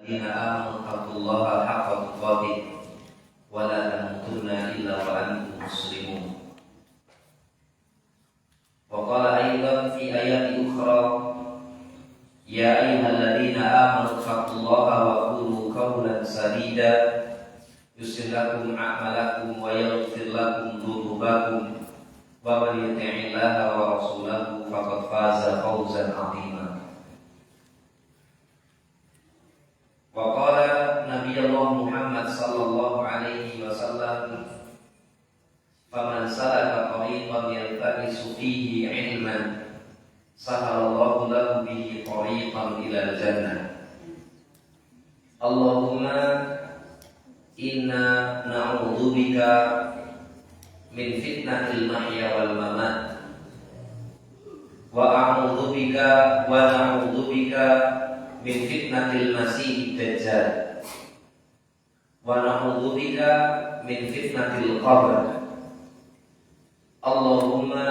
Inna amanu haqqa tuqatih wa la tamutunna illa wa antum muslimun. Wa qala aidan fi ayati ukhra ya ayyuhalladzina amanu taqullaha wa qulu qawlan sadida yuslih lakum a'malakum wa yaghfir lakum dhunubakum wa man yuti'illaha wa rasulahu faqad faza fawzan 'azima. Wa qala Nabiyullah Muhammad sallallahu alaihi wasallam faman salaka tariqan yaltamisu fihi 'ilman sahalallahu lahu bihi tariqan ilal jannah. Allahumma inna na'udzubika min fitnatil mahya wal mamat wa a'udzubika wa na'udzubika min fitnatil masih dajjal wa na'udzubika min fitnatil qabr. Allahumma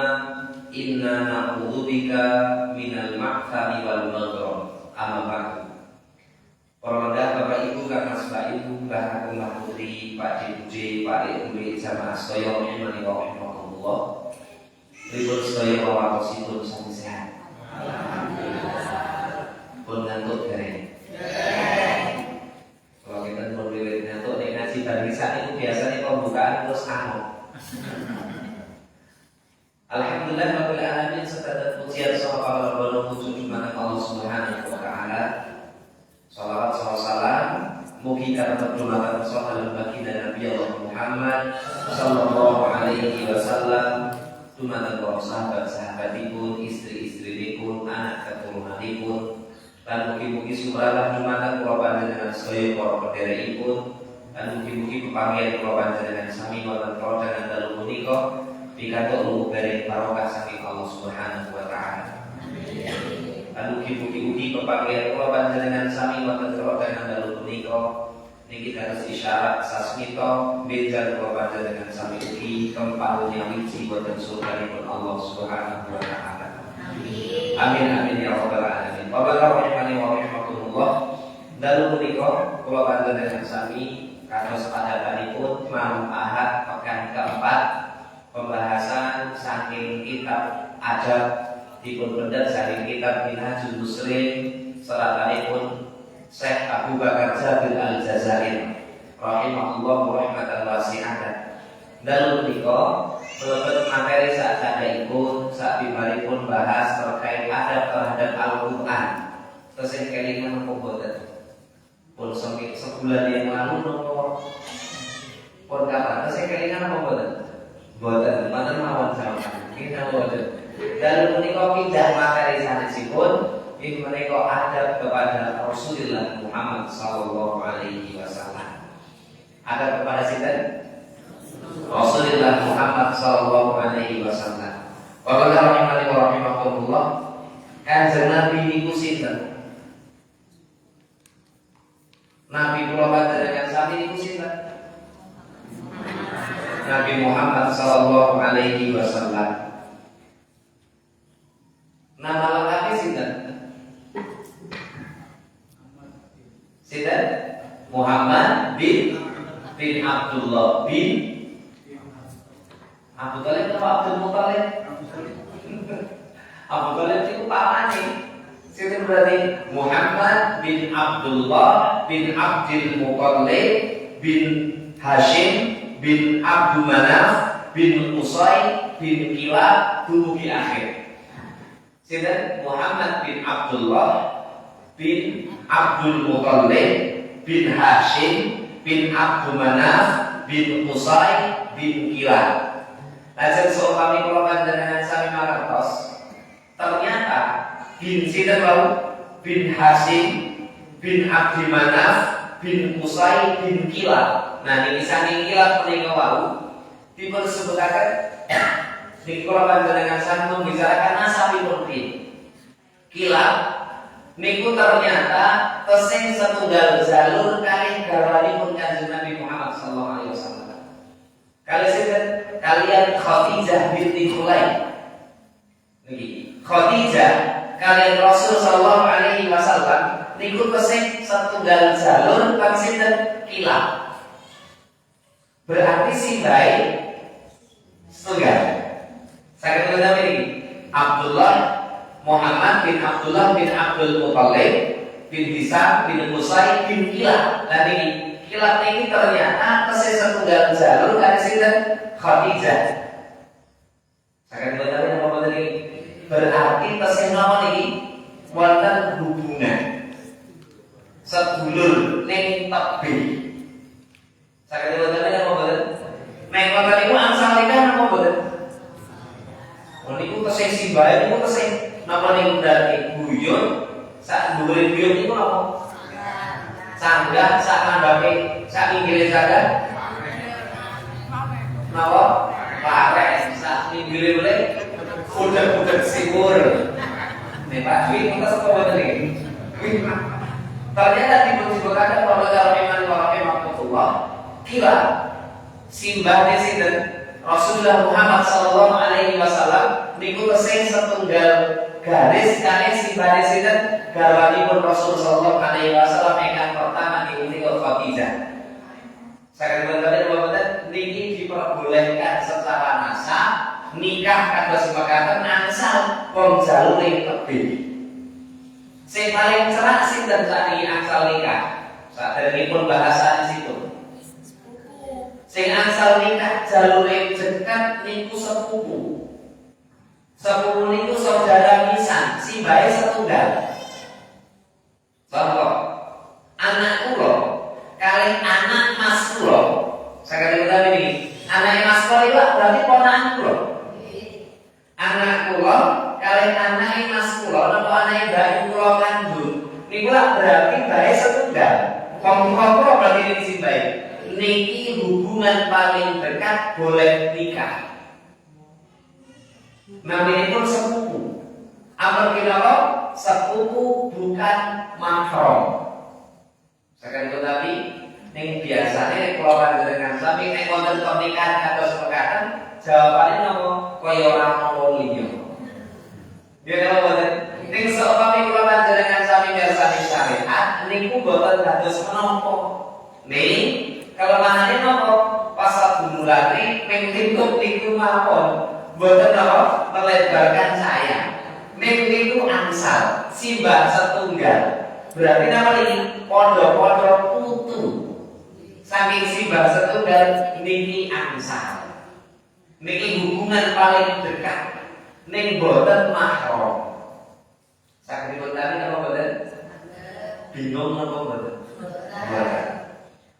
inna na'udzubika minal ma'thami wal maghrib. Amma ba'du. Para Bapak Ibu, Kak Mas Mbak Ibu, Mbah Kakung Mbah Putri, Pak Dipuji, Pak Ibu jamaah sedaya rahimani wa rahimakumullah. Ribut sedaya wawaosipun sami sehat. Alhamdulillah. Pun ngantuk dereng. Kalau kita pun wiwit ngantuk nek ngaji barisan itu biasanya pembukaan terus anu. Alhamdulillah rabbil alamin, serta pujian sama para rabbana wujud iman Allah Subhanahu wa taala. Salawat salam mugi kathah dumateng sahabat baginda Nabi Allah Muhammad sallallahu alaihi wasallam, dumateng para sahabat-sahabatipun, istri-istrinipun, anak keturunanipun, lan mugi-mugi sumrambah dumateng kula panjenengan sedaya para pederekipun, lan mugi-mugi pepanggihan kula panjenengan sami wonten padang dalu punika pikantuk luhur bareng barokah saking Allah Subhanahu wa taala. Lan mugi-mugi pepanggihan kula panjenengan sami wonten padang dalu punika niki dados isyarat sasmita benjang kula panjenengan sami ugi kempadunya wiji wonten surganipun Allah Subhanahu wa taala. Amin amin ya rabbal alamin. Wa rahimani wa rahimakumullah. Dalu punika kula panjenengan sami kados padatanipun malam Ahad pekan keempat pembahasan saking kitab adab dipun pendet saking kitab Minhajul Muslim seratanipun Syekh Abu Bakar Jabir Al-Jazair rahimahullah rahmatan wasi'atan. Dalu punika mlebet materi sakjadaipun sabibaripun bahas terkait adab terhadap Al-Qur'an. Tesih kelingan napa boten? Pun sebulan yang lalu napa pun kapan? Tesih kelingan napa boten? Boten, manten mawon sampeyan. Kita boten. Dalu punika pindah materi sanesipun ing menika adab kepada Rasulullah Muhammad sallallahu alaihi wasallam. Adab kepada sinten? Rasulullah Muhammad sallallahu alaihi wasallam. Wa rahimani wa rahimakumullah. Kanjeng Nabi niku sinten? Nabi kula panjenengan sami niku sinten? Nabi Muhammad sallallahu alaihi wasallam. Nama lengkapnya sinten? Sinten? Muhammad bin Abdullah bin Abu Thalib atau Abdul Muthalib? Abu Thalib itu pamane. Sinten berarti? Muhammad bin Abdullah bin Abdul Muthalib bin Hashim bin Abdul Manaf bin Qusay bin Kilab dumugi akhir. Sinten? Muhammad bin Abdullah bin Abdul Muthalib bin Hashim bin Abdul Manaf bin Qusay bin Kilab. Lajeng sawetawis kula panjenengan sami mangertos ternyata bin sinten wau? Bin Hashim bin Abdul Manaf bin Qusay bin Kilab. Nah niki saking Kilab menika wau dipun sebutaken niki kula panjenengan sami membicarakan nasabipun piye. Kilab niku ternyata tesih setunggal jalur kalih garwanipun Kanjeng Nabi Muhammad sallallahu alaihi wasallam. Kalih sinten? Kalian Khadijah binti Khuwailid. Niki Khadijah kalian Rasul sallallahu alaihi wasallam niku tesih setunggal jalur kang sinten kilat. Berarti simbahe setunggal. Saged ngene iki. Abdullah Muhammad bin Abdullah bin Abdul Muthalib bin Hisam bin Qusay bin Kilab. Lah niki Kilab niki ternyata tesih setunggal jalur kali sinten Khadijah. Saged ngene apa niki? Berarti tesih napa niki? Wonten hubungan sedulur ning tebih. Saged ngene apa mboten? Nek wonten niku angsal nikah napa mboten? Niku tesih simbahe niku tesih napa niku berarti guyon sak dhuwure guyon niku napa? Sanggah sak mandhape sak pinggire sanggah. Napa? Parek sak pinggire boleh udah siwur. Nek Pak Dwi kita sapa mboten iki? Ternyata disebutkan bahwa dalam iman wa rahmatullah kira simbahne sinten? Rasulullah Muhammad sallallahu alaihi wasallam niku tesih setunggal garis kali simbahne sinten? Garwanipun Rasul sallallahu alaihi wasallam ingkang pertama niku Khadijah. Saged mboten mboten niki diperbolehkan secara nasab nikah kados mekaten angsal wong jalure tebih. Sing paling cerak sinten sakniki angsal nikah? Saderengipun bahasa di situ. Sing angsal nikah jalure cekat niku sepupu. Sepupu niku saudara pisan, simbahe setunggal. Contoh, anak kula kalih anak mas kula. Saged diketahui niki. Anake mas kula iku berarti ponakan kula. Anak kula kalih anake mas kula napa anake mbak kula kandung. Niku berarti bae setunggal. Wong kula berarti niki simbahe. Niki hubungan paling dekat boleh nikah. Namanya pun sepupu. Amar kenapa? Sepupu bukan mahram. Sekali itu tadi, yang biasanya kalau panjenengan sami nek wonten pernikahan kados mekaten, jawabannya napa? Kaya ora ana liya. Ya napa boten? Ning saupami kula panjenengan sami mirsani syariat, niku boten dados menapa. Ning kelemahannya nopo pasal bunulane mengikuti niku mawon mboten nopo melebarkan saya niku angsal simbah setunggal berarti nama ini podo-podo putu saking simbah setunggal niki angsal niki hubungan paling dekat ning mboten mahram sakit tadi napa mboten bingung napa mboten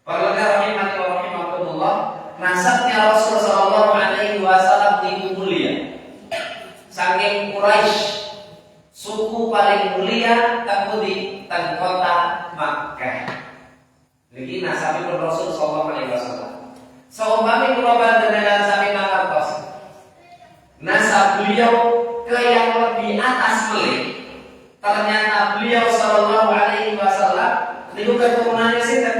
Para rahimahullah, nasabnya Rasul sallallahu alaihi wasallam niku mulia. Saking Quraisy, suku paling mulia di kota Makkah. Niki nasabipun Rasul sallallahu alaihi wasallam. Saumpami kula panjenengan sami mangertos. Nasab beliau ke yang lebih atas melih. Ternyata beliau sallallahu alaihi wasallam niku keturunannya sinten?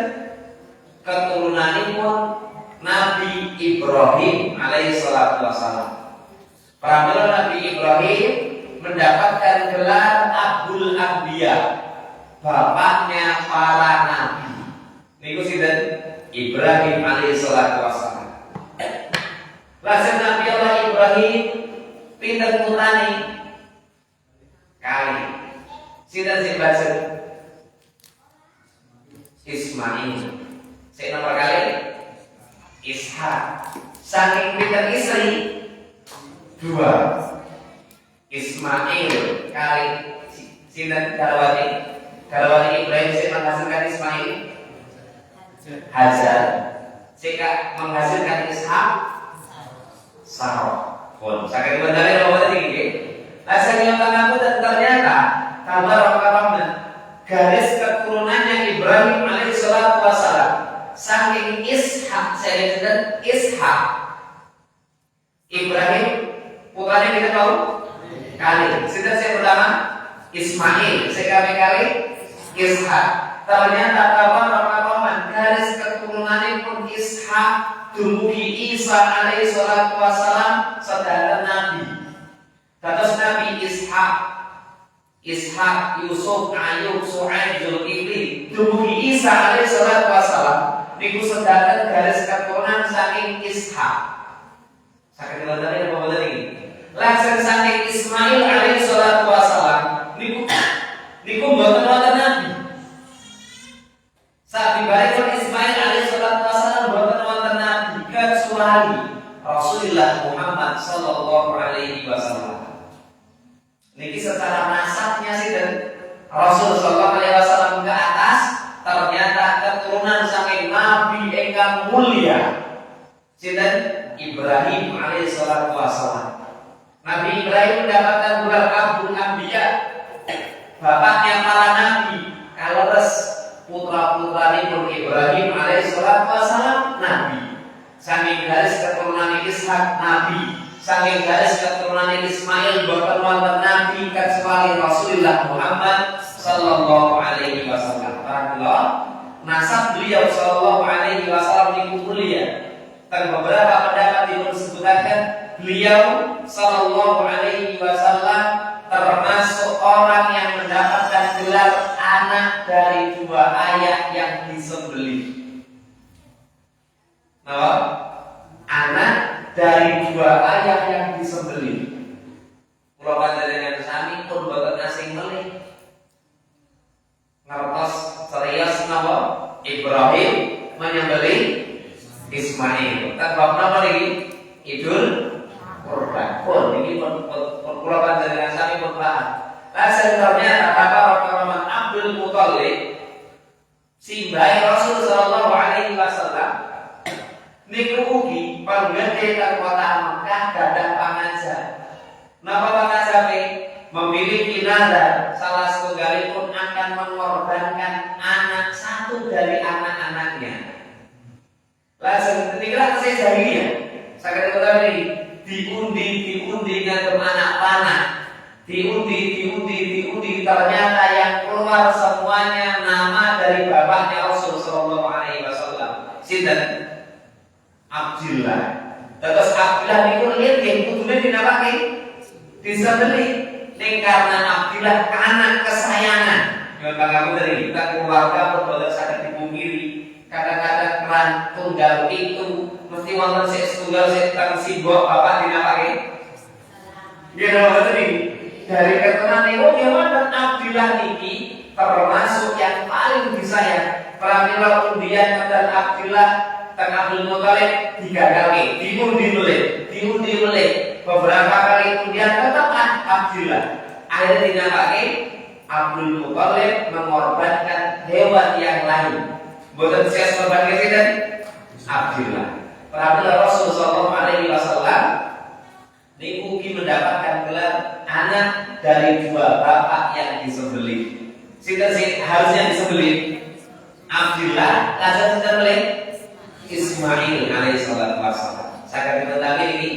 Keturunanipun Nabi Ibrahim alaihi salatu wassalam. Pramila Nabi Ibrahim mendapatkan gelar Abul Anbiya, bapaknya para nabi. Niku sinten? Ibrahim alaihi salatu wassalam. Lajeng Nabi Allah Ibrahim pinten putrane? Kali. Sinten sing bajen? Ismail. Saya nomor kali Ishak. Saking pinter istri dua. Ismail kali sinten garwane Ibrahim sing menghasilkan Ismail Hajar. Sika menghasilkan Ishak Sarah. Pun saking benerane nomor iki. Asal yang aku dan ternyata kabar orang garis keturunannya Ibrahim alaihissalatu wassalam saking Ishak, saya lihat Ishak Ibrahim putranya kita tahu kali. Sudah saya pertama Ismail, saya kali Ishak. Ternyata kawan garis keturunannya pun Ishak dumugi Isa alaihi salatu wasalam saudara Nabi. Terus Nabi Ishak Ishak, Yusuf, Ayub, Su'aib, Zulkifli, dumugi Isa alaihi salatu wassalam niku sedaten garis keturunan saking Ishak. Saking tadi apa tadi? Lajeng saking Ismail alaihi salatu wassalam niku mboten wonten nabi. Sabibaripun Ismail alaihi salatu wassalam mboten wonten nabi kecuali Rasulullah Muhammad sallallahu alaihi wasallam. Niki secara nasabnya sih dan Rasul sallallahu alaihi wasallam ke atas ternyata keturunan saking nabi ingkang mulia sinten Ibrahim alaihi salatu wasallam. Nabi Ibrahim mendapatkan gelar Abul Anbiya, bapaknya para nabi. Kalau putra-putranipun Ibrahim alaihi salatu wasallam nabi. Saking garis keturunan Ishak nabi. Saking garis keturunan Ismail boten wonten nabi kecuali Rasulullah Muhammad sallallahu alaihi wasallam. Alhamdulillah, nasab beliau sallallahu alaihi wasallam niku mulia. Dan beberapa pendapat yang disebutkan beliau sallallahu alaihi wasallam termasuk orang yang mendapatkan gelar anak dari dua ayah yang disembelih. Nah, anak dari dua ayah yang disembelih. Kula panjenengan sami pun boten asing melih. Ngertos serius napa? Ibrahim menyembelih Ismail. Tak bab napa niki? Idul Kurban. Pun niki kula panjenengan sami pun paham. Sebenarnya Bapak Rahman Abdul Muthalib simbahe Rasul sallallahu alaihi wasallam niku ugi penggede teng kota Mekah gadah pangajar. Napa pangajabe? Memiliki nazar salah setunggalipun akan mengorbankan anak satu dari anak-anaknya. Langsung ketika saya jahiliyah, sakit kota ini diundi ngantem anak panah, diundi ternyata yang keluar semuanya nama dari bapaknya Rasul sallallahu alaihi wasallam. Sinten? Abdullah. Terus Abdullah niku nggih kudune dinamake disembelih ning karena Abdullah anak kesayangan. Yo tanggamu dari kita keluarga boten saged dipungkiri. Kadang-kadang keran tunggal itu mesti wonten sik setunggal sik teng simbok bapak dinamake. Nggih ngoten niki. Dari keterangan niku nggih wonten Abdullah niki termasuk yang paling disayang. Pramila undian dan Abdullah Teng Abdul Muthalib digagalke, diundi melih. Beberapa kali kemudian tetap Abdullah. Akhirnya dinamake Abdul Muthalib mengorbankan hewan yang lain. Boten sia korban sinten? Abdullah. Pramila Rasul sallallahu alaihi wasallam niku mendapatkan gelar anak dari dua bapak yang disembelih. Sinten sing harusnya disembelih? Abdullah, lajeng disembelih Ismail alaihi salatu wassalam. Saged dipentami ini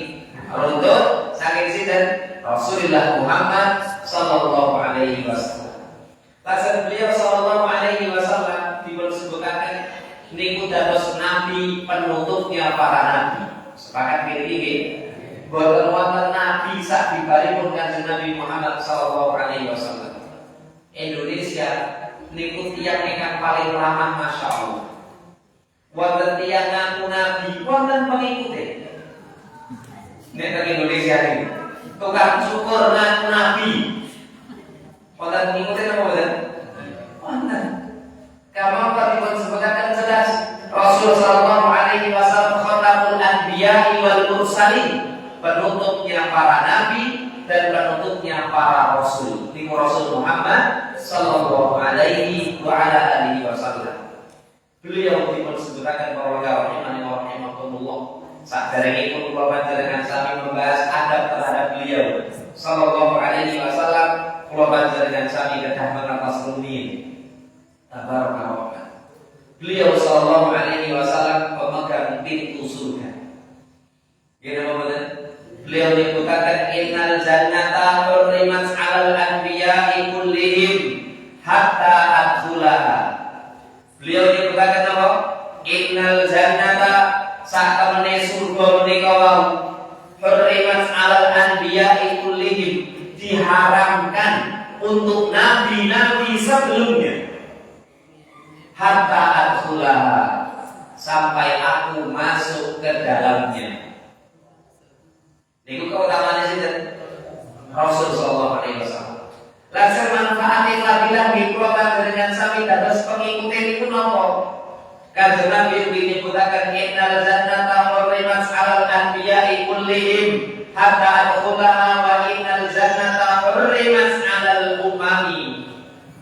runtuh saking sinten? Rasulullah Muhammad sallallahu alaihi wasallam. Lajeng beliau sallallahu alaihi wasallam disebutkan niku dados nabi penutupnya para nabi. Sepakat niki boten wonten nabi sak bibaripun Kanjeng Nabi Muhammad sallallahu alaihi wasallam. Indonesia niku tiyang ingkang paling ramah masyaallah. Wonten tiyang ngaku nabi, wonten pengikute. Nek teng Indonesia ini tukang syukur ngaku nabi. Wonten pengikute napa wonten? Wonten. Kama pun sebutkan jelas Rasul sallallahu alaihi wasallam khatamul anbiya wal mursalin, penutupnya para nabi dan penutupnya para rasul. Niku Rasul Muhammad sallallahu alaihi wa ala alihi wasallam. Beliau pun sebutkan bahwa rahimahullah saderengipun kula panjenengan sami membahas adab terhadap beliau sallallahu alaihi wasallam, kula panjenengan sami kedah mengatas rumiyin. Tabarakallah. Beliau sallallahu alaihi wasallam pemegang pintu surga. Gini apa? Beliau menyebutkan innal jannata hurrimat 'alal anbiya'i kullihim hatta adkhulaha. Beliau menyebutkan apa? Innal jannata sakamene surga menika wau hurrimat 'alal anbiya'i kullihim, diharamkan untuk adkhulaha, sampai aku masuk ke dalamnya. Niku keutamaannya sinten? Rasul sallallahu alaihi wasallam. Lajar manfaatnya labilah dikeluarkan dengan sami dados pengikuti niku napa? Kanjeng Nabi menyebutaken innal jannata hurrimat 'alal anbiya'i kullihim hatta adkhulaha wa innal jannata hurrimat 'alal umami.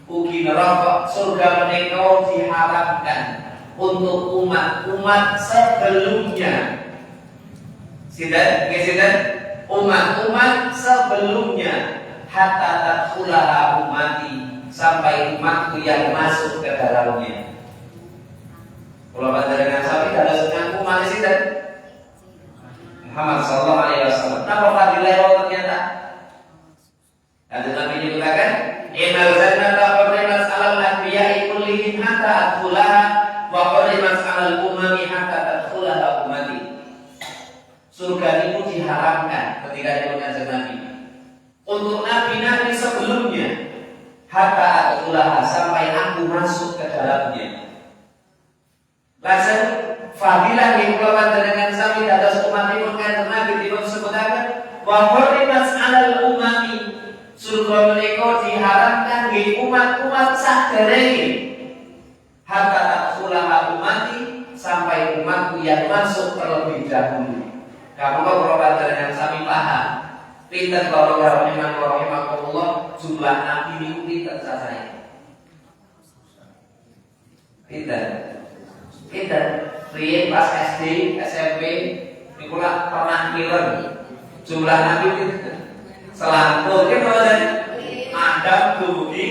Ugi neraka surga menika diharamkan untuk umat-umat sebelumnya. Sinten? Umat-umat sebelumnya hatta tadkhulaha ummati, sampai umatku yang masuk ke dalamnya. Kalau panjenengan sapi dados ngaku umat sinten? Muhammad sallallahu alaihi wasallam. Napa fadilah ternyata? Kanjeng Nabi menyebutkan innal jannata hurrimat 'alal anbiya'i kullihim hatta adkhulaha wa hurrimat 'alal umami hatta tadkhulaha ummati. Surga itu diharamkan ketika di Kanjeng Nabi untuk nabi-nabi sebelumnya hatta adkhulaha, sampai aku masuk ke dalamnya. Lajar fadilah dikeluarkan dengan sami dados umatipun Kanjeng Nabi dipun sebutaken wa hurrimat 'alal umami. Surga menika diharamkan di umat-umat saderenge hatta tadkhulaha ummati, sampai umatku yang masuk terlebih dahulu. Kamu kok dengan sami paham pinten kalau rahimahullah jumlah nabi niku pinten sasae? Pinten? Riyen pas SD, SMP niku lah pernah ngiler jumlah nabi pinten? Selangkul ki mboten Adam dumugi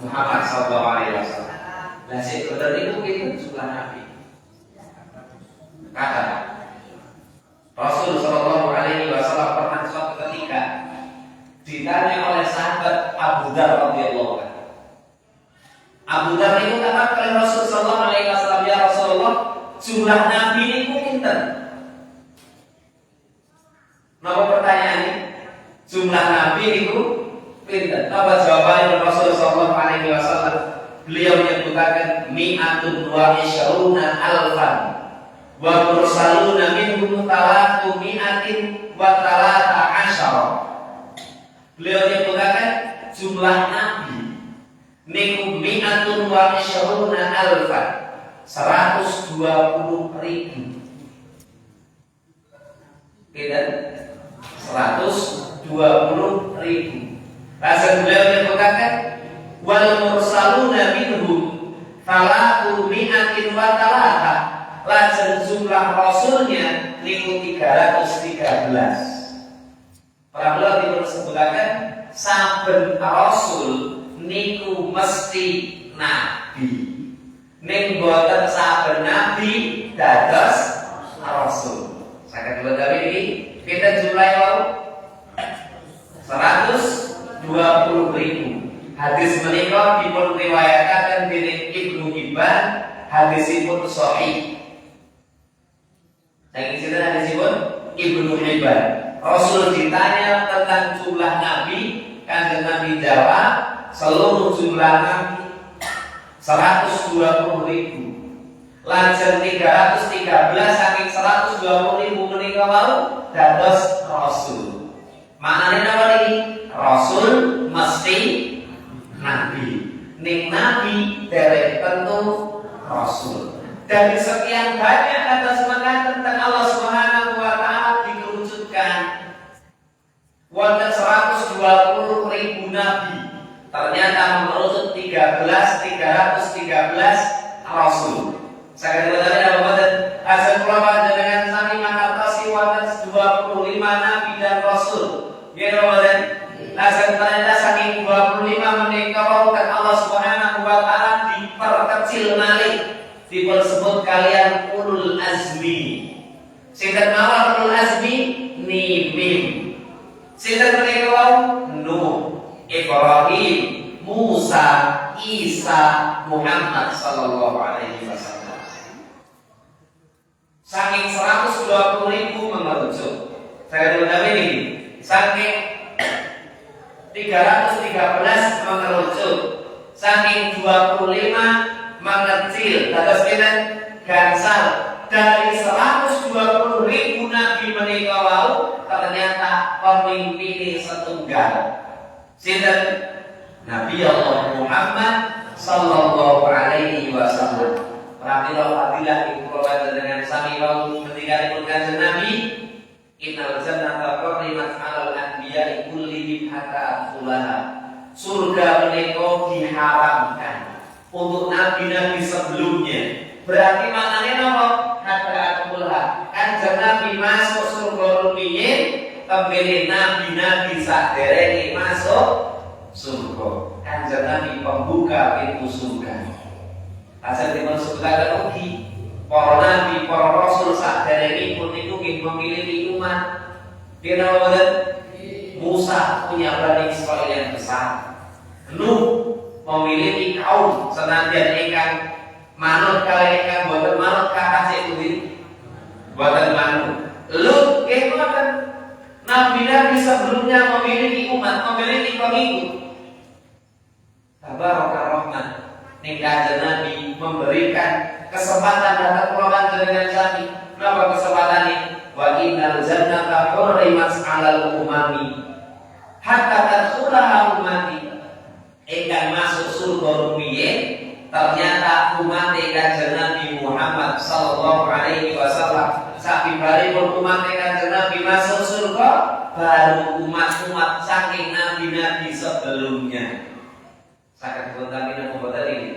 Muhammad sallallahu alaihi wasallam. Lah sik bener niku pinten jumlah nabi? Kata Rasul sallallahu alaihi wasallam pernah suatu ketika ditanya oleh sahabat Abu Dzar radhiyallahu anhu. Abu Dzar itu kata oleh Rasul sallallahu alaihi wasallam, ya Rasulullah, jumlah nabi niku pinten? Napa pertanyaannya? Jumlah nabi niku pinten? Napa jawabannya Rasul sallallahu alaihi wasallam? Beliau menyebutkan mi'atun wa isyruna alfan wa mursaluna minhum talatu mi'atin wa talata asyara. Beliau menyebutkan jumlah nabi niku mi'atun wa isyruna alfan, 120.000. Kita 120.000. Langsung beliau menyebutkan wal mursaluna minhum talatu mi'atin wa talata. Langsung jumlah rasulnya niku 313. Para beliau disebutkan saben rasul niku mesti nabi. Ning boten saben nabi dados rasul. Saged dhewe iki pinten jumlahe wau? 120.000. Hadis menika dipun riwayataken dening Ibnu Hibban, hadisipun sahih. Saking sinten hadisipun? Ibnu Hibban. Rasul ditanya tentang jumlah nabi, Kanjeng Nabi jawab seluruh jumlah nabi 120.000. Lajeng 313 saking 120.000 menika wau dados rasul. Maknane napa niki? Rasul mesti nabi. Ning nabi derek tentu rasul. Dari sekian banyak kata tentang Allah Subhanahu wa taala dikerucutkan wonten 120.000 nabi. Ternyata menurut 313 rasul. Saya katakan apa boten? Asal kula panjenengan sami mangertosi wonten 25 nabi dan rasul. Nggih boten? Asal ternyata saking 25 menika kan Allah Subhanahu wa taala diperkecil malih. Disebut kalian ulul azmi. Sinten mawon ulul azmi? Mim. Sinten menika wau? Nuh, Ibrahim, Musa, Isa, Muhammad sallallahu alaihi wasallam. Saking 120.000 mengerucut. Saya dulu ini. Saking 313 mengerucut. Saking 25 mengecil. Terus kita gansal dari 120.000 nabi menika wau ternyata pemimpin setunggal. Sinten? Nabi Allah Muhammad sallallahu alaihi wasallam. Pramila fadilah ibu kula dengan sami wau ketika kanjeng Nabi, innal jannata qurrimat 'alal anbiya'i kullihim hatta adkhulaha. Surga menika diharamkan untuk nabi-nabi sebelumnya. Berarti maknanya apa? Hatta adkhulaha. Kanjeng Nabi masuk surga rumiyin, pemilih nabi-nabi saderenge masuk surga. Kanjeng Nabi pembuka pintu surga. Asal dimaksud kata ugi para nabi, para rasul saderenge pun niku memiliki umat. Dina Musa punya Bani Israil yang besar. Nuh memiliki kaum senadyan ingkang manut kalian ingkang boten manut kakasih pundi boten manut. Lut kemawon nabi-nabi sebelumnya memiliki umat, memiliki pengikut. Tabaraka Rahman ning kanjeng Nabi memberikan kesempatan datang pulang dengan sami. Napa kesempatane? Wa innal jannata hurrimat 'alal umami hatta tadkhulaha ummati. Engkang masuk surga rumiyin ternyata umat kanjeng Nabi Muhammad sallallahu alaihi wasallam. Sabibaripun umat kanjeng Nabi masuk surga, baru umat-umat saking nabi-nabi sebelumnya. Sakit kontami nang boten iki.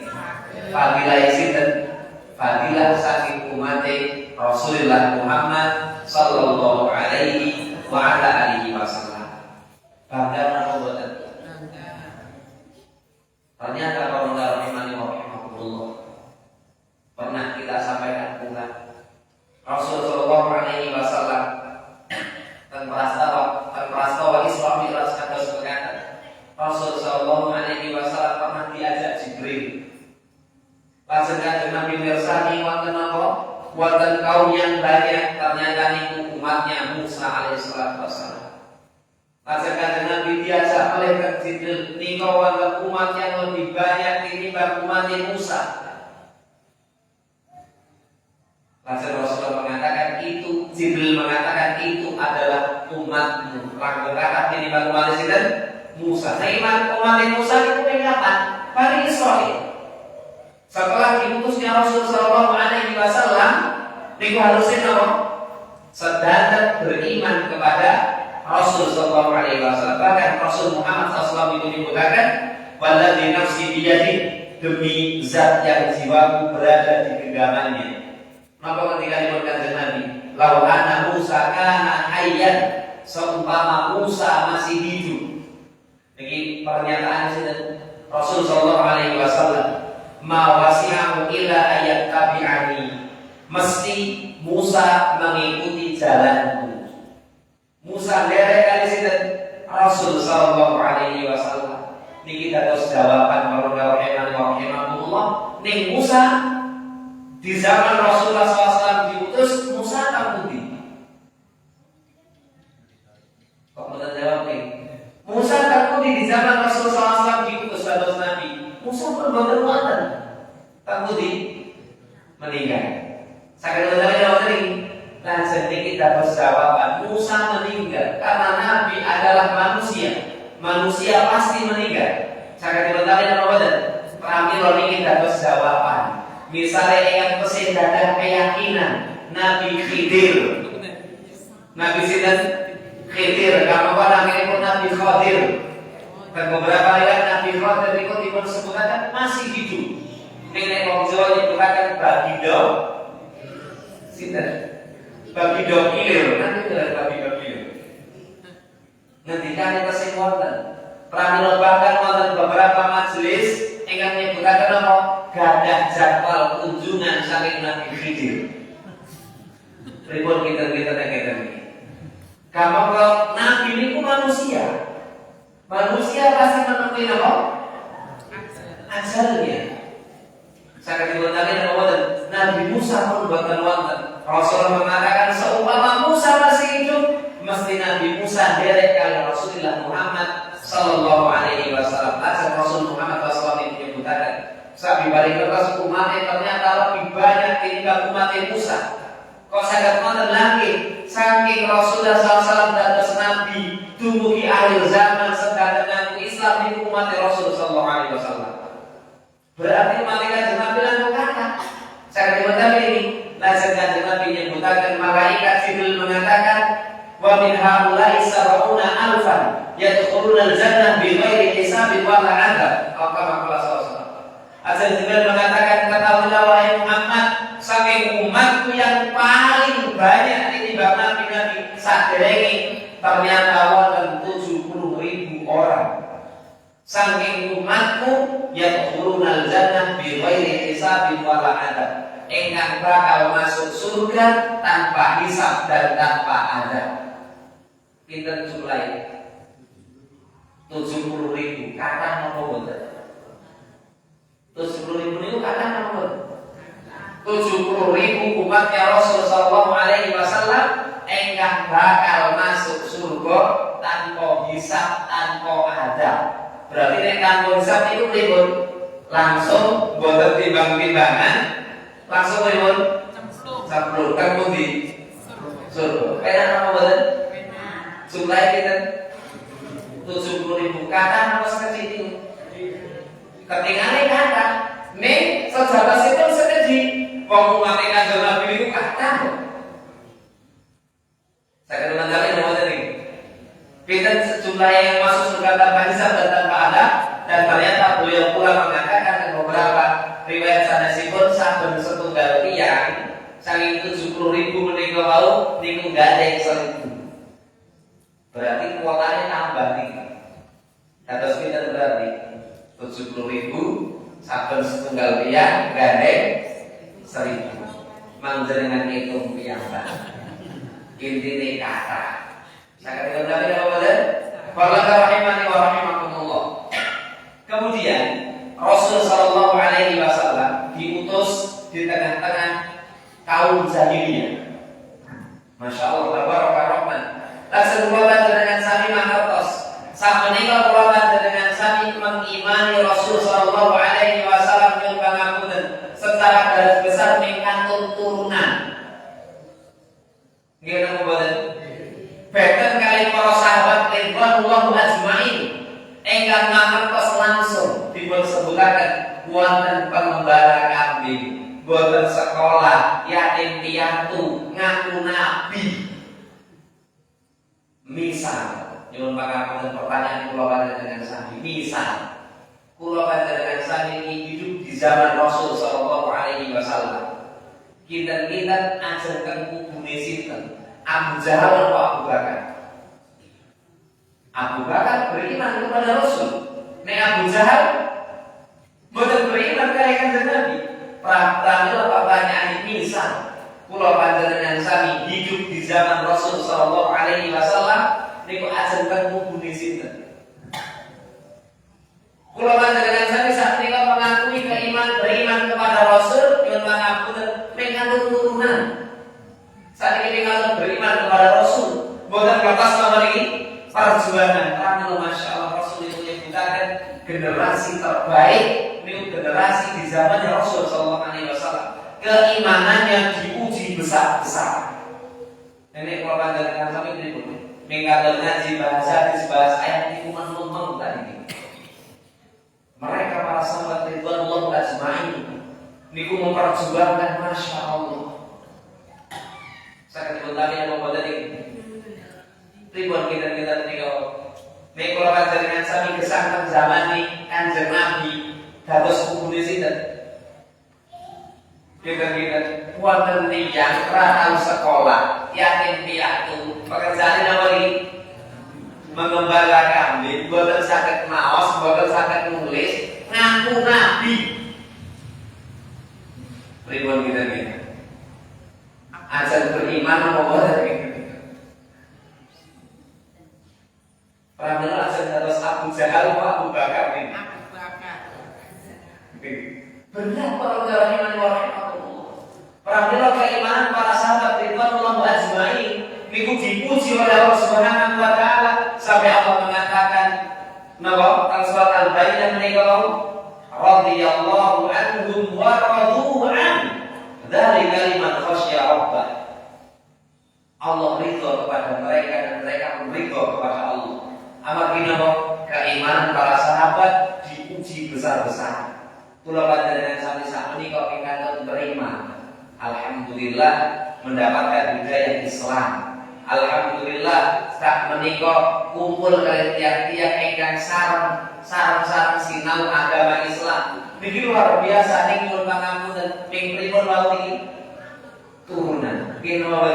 Fadilah sinten? Fadilah saking umat Rasulullah Muhammad sallallahu alaihi wa ala alihi wasallam. Bangga nang boten? Ternyata para imani rahimahullah pernah kita sampaikan pula Rasul sallallahu alaihi wasallam dan prastawa Isra Mi'raj kados berkata Rasul sallallahu alaihi wasallam pernah diajak Jibril. Lajeng kanjeng Nabi mirsani wonten apa? Wonten kaum yang banyak, ternyata niku umatnya Musa alaihi salatu wasallam. Lajeng kanjeng Nabi diajak oleh Jibril, nika wonten umat yang lebih banyak tinimbang umat Musa. Lajeng Rasulullah mengatakan itu, Jibril mengatakan itu adalah umatmu. Langkung kakak tinimbang umat sinten? Musa. Nah, umat Musa itu pengapan? Bani Israil. Setelah diutusnya Rasul sallallahu alaihi wasallam, niku harusnya apa? Sedanten beriman kepada Rasul sallallahu alaihi wasallam. Bahkan Rasul Muhammad SAW itu dikatakan, "Walladzi nafsi biyadihi," demi zat yang jiwaku berada di genggamannya. Maka ketika dikatakan Nabi, "Lau anna Musa kana hayyan," seumpama Musa masih hidup. Ini pernyataan Rasul sallallahu alaihi wasallam, "Ma wasi'ahu illa ayat tabi'ani." Mesti Musa mengikuti jalanku. Musa derek kali sinten? Rasul sallallahu alaihi wasallam. Niki dados jawaban marang rahimahullah. Ning Musa di zaman Rasulullah SAW diutus, Musa tampudi. Kok bener jawab nih? Musa tampudi di zaman Rasulullah SAW diutus dados nabi. Musa pun boten wonten. Tampudi meninggal. Sakit jawab tadi. Nah, sedikit dapat jawaban. Musa meninggal karena Nabi adalah manusia. Manusia pasti meninggal. Sakit jawab apa? Kami ini dapat jawaban. Misalnya yang pesin dadah keyakinan Nabi Khidir. Nabi Sinten Khidir. Kamu pada akhirnya pun Nabi Khadir. Dan beberapa ayat Nabi Khadir itu disebutkan masih hidup. Nenek wong Jawa dikatakan bagido. Sinten? Bagido kilir. Nanti adalah bagido kilir. Nanti kan itu sing wonten. Pramila bahkan wonten beberapa majelis ingkang nyebutaken apa? Gadah jadwal kunjungan saking Nabi Khidir. Pripun kita ngeten. Kamu kalau Nabi niku manusia. Manusia pasti menemui apa? Ajalnya. Sakit dibutakan apa? Nabi Musa pun boten wonten. Rasulullah mengatakan seumpama Musa masih hidup, mesti Nabi Musa derek kali Rasulullah Muhammad sallallahu alaihi wasallam. Asal Rasul Muhammad SAW menyebutkan sabi Bari kertas umatnya ternyata lebih banyak timbang umat Musa. Kok saged wonten lagi saking Rasulullah SAW dados nabi dumugi akhir zaman sedaya ngaku Islam di umat Rasul sallallahu alaihi wasallam. Berarti umat Kanjeng Nabi lan kata. Saya dikatakan ini, lajeng Kanjeng Nabi menyebutkan malaikat Jibril mengatakan wa min haula'i sab'una alfan yadkhuluna al-jannah bighairi hisabin wala 'adzab. Azan Jibril mengatakan ketahuilah wahai Muhammad, saking umatku yang paling banyak ditimbang nabi-nabi saderenge ternyata wonten 70.000 orang. Saking umatku yadkhulunal jannah bighairi hisabin wala 'adzab. Engkang bakal masuk surga tanpa hisab dan tanpa adab. Pinten jumlahe? 70.000. Kata napa mboten? 70.000 niku kata napa? 70.000 umatnya Rasul sallallahu alaihi wasallam engkang bakal masuk surga tanpa hisab, tanpa adab. Berarti nek tanpa hisab itu pripun? Langsung boten timbang-timbangan, langsung pripun? Cemplung. Kan pundi? Surga. Kaya napa boten? Jumlahe pinten? 70.000. Kata napa sekecil? Ketinggalan kata, nih sejabat itu sekeji, wong umat Kanjeng Nabi itu kata. Saya kenal kali nama tadi. Pinten jumlah yang masuk surga tanpa hisab dan tanpa adab, dan ternyata beliau pula mengatakan beberapa riwayat sanesipun saben setunggal tiyang saking 70.000 menika wau niku gandeng 1.000. Berarti kuotanya tambah nih. Dados pinten berarti? 70.000 saben setunggal tiyang gandeng 1.000. Manjenengan hitung piyambak. Intine kata. Sakit dari apa dan? Qala rahimani wa rahimakumullah. Kemudian Rasul sallallahu alaihi wasallam diutus di tengah-tengah kaum jahiliyah. Masya Allah, tabarakallah. Langsung kula panjenengan sami mangertos. Sapunika kula panjenengan sami mengimani Rasul sallallahu alaihi wasallam yang pangapunten secara garis besar mengandung turunan. Nggih napa boten? Beten kali para sahabat ridwanullah ajmain engkang mangertos langsung dipun sebutaken wonten pengembala kambing, boten sekolah, yatim piatu, ngaku nabi. Misal, nyuwun pangapunten pertanyaan kula panjenengan sami. Misal, kula panjenengan sami hidup di zaman Rasul sallallahu alaihi wasallam. Kinten-kinten ajeng teng kubune sinten? Abu Jahal atau Abu Bakar? Abu Bakar beriman kepada Rasul. Nek Abu Jahal boten beriman kali Kanjeng Nabi. Pramila pertanyaan ini misal kula panjenengan sami hidup di zaman Rasul sallallahu alaihi wasallam niku ajeng teng kubune sinten? Kula panjenengan sami sakmenika mengakui beriman kepada Rasul yang mengapunten mengandung turunan. Saat ini kalau beriman kepada Rasul, bukan batas nama ini perjuangan. Karena masya Allah Rasul itu menyebutkan generasi terbaik, ini generasi di zaman Rasul Sallallahu Alaihi Wasallam. Keimanannya diuji besar-besar. Ini kalau panjangkan sampai ini pun, mengandung ngaji bahasa ayat ini umum tadi. Mereka para sahabat ridwanullah ajmain, niku memperjuangkan masya Allah. Saya kebetulan yang mau tadi ribuan kita tinggal. Nek kula panjenengan sami gesang zaman ini Kanjeng Nabi dados kubune sinten? Kita wonten tiyang ra tau sekolah, yatim piatu, pekerjaane napa iki? Mengembala kambing, boten saged maos, boten saged nulis, ngaku nabi. Ribuan kita. Asal beriman apa boten? Pramila asal terus Abu Jahal apa Abu Bakar ini? Abu Bakar. Benar para rahimani wa rahimakumullah. Pramila keimanan para sahabat ridwanullah ajmain niku dipuji oleh Allah Subhanahu wa taala sampai Allah mengatakan napa teng surat Al-Baqarah menika radhiyallahu anhu Alhamdulillah mendapatkan hidayah Islam. Alhamdulillah tak menika kumpul kalian tiap-tiap ingkang sareng sinau agama Islam. Niki luar biasa ning nyuwun pangapunten ping pripun wau niki turunan. Nggih napa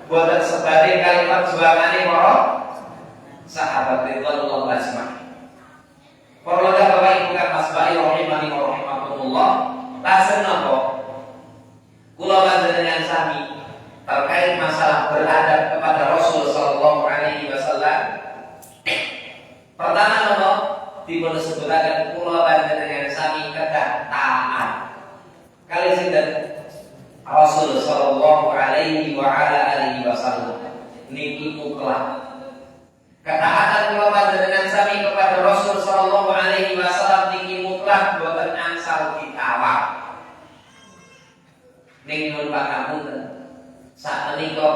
boten sebanding kalimat juangane para sahabat ridwanullah ajmain. Para Bapak Ibu kang masbahi rahimani wa rahimakumullah, lasen napa? Kula panjenengan sami terkait masalah beradab kepada Rasul sallallahu alaihi wasallam. Pertama napa? Dipun sebutaken kula panjenengan sami kedah taat. Kali sinten? Rasul sallallahu alaihi wa ala alihi wasallam. Niki mutlak. Ketaatan kula panjenengan sami kepada Rasul sallallahu alaihi wasallam niki mutlak, boten angsal ditawar. Ning nyuwun pangapunten. Sak menika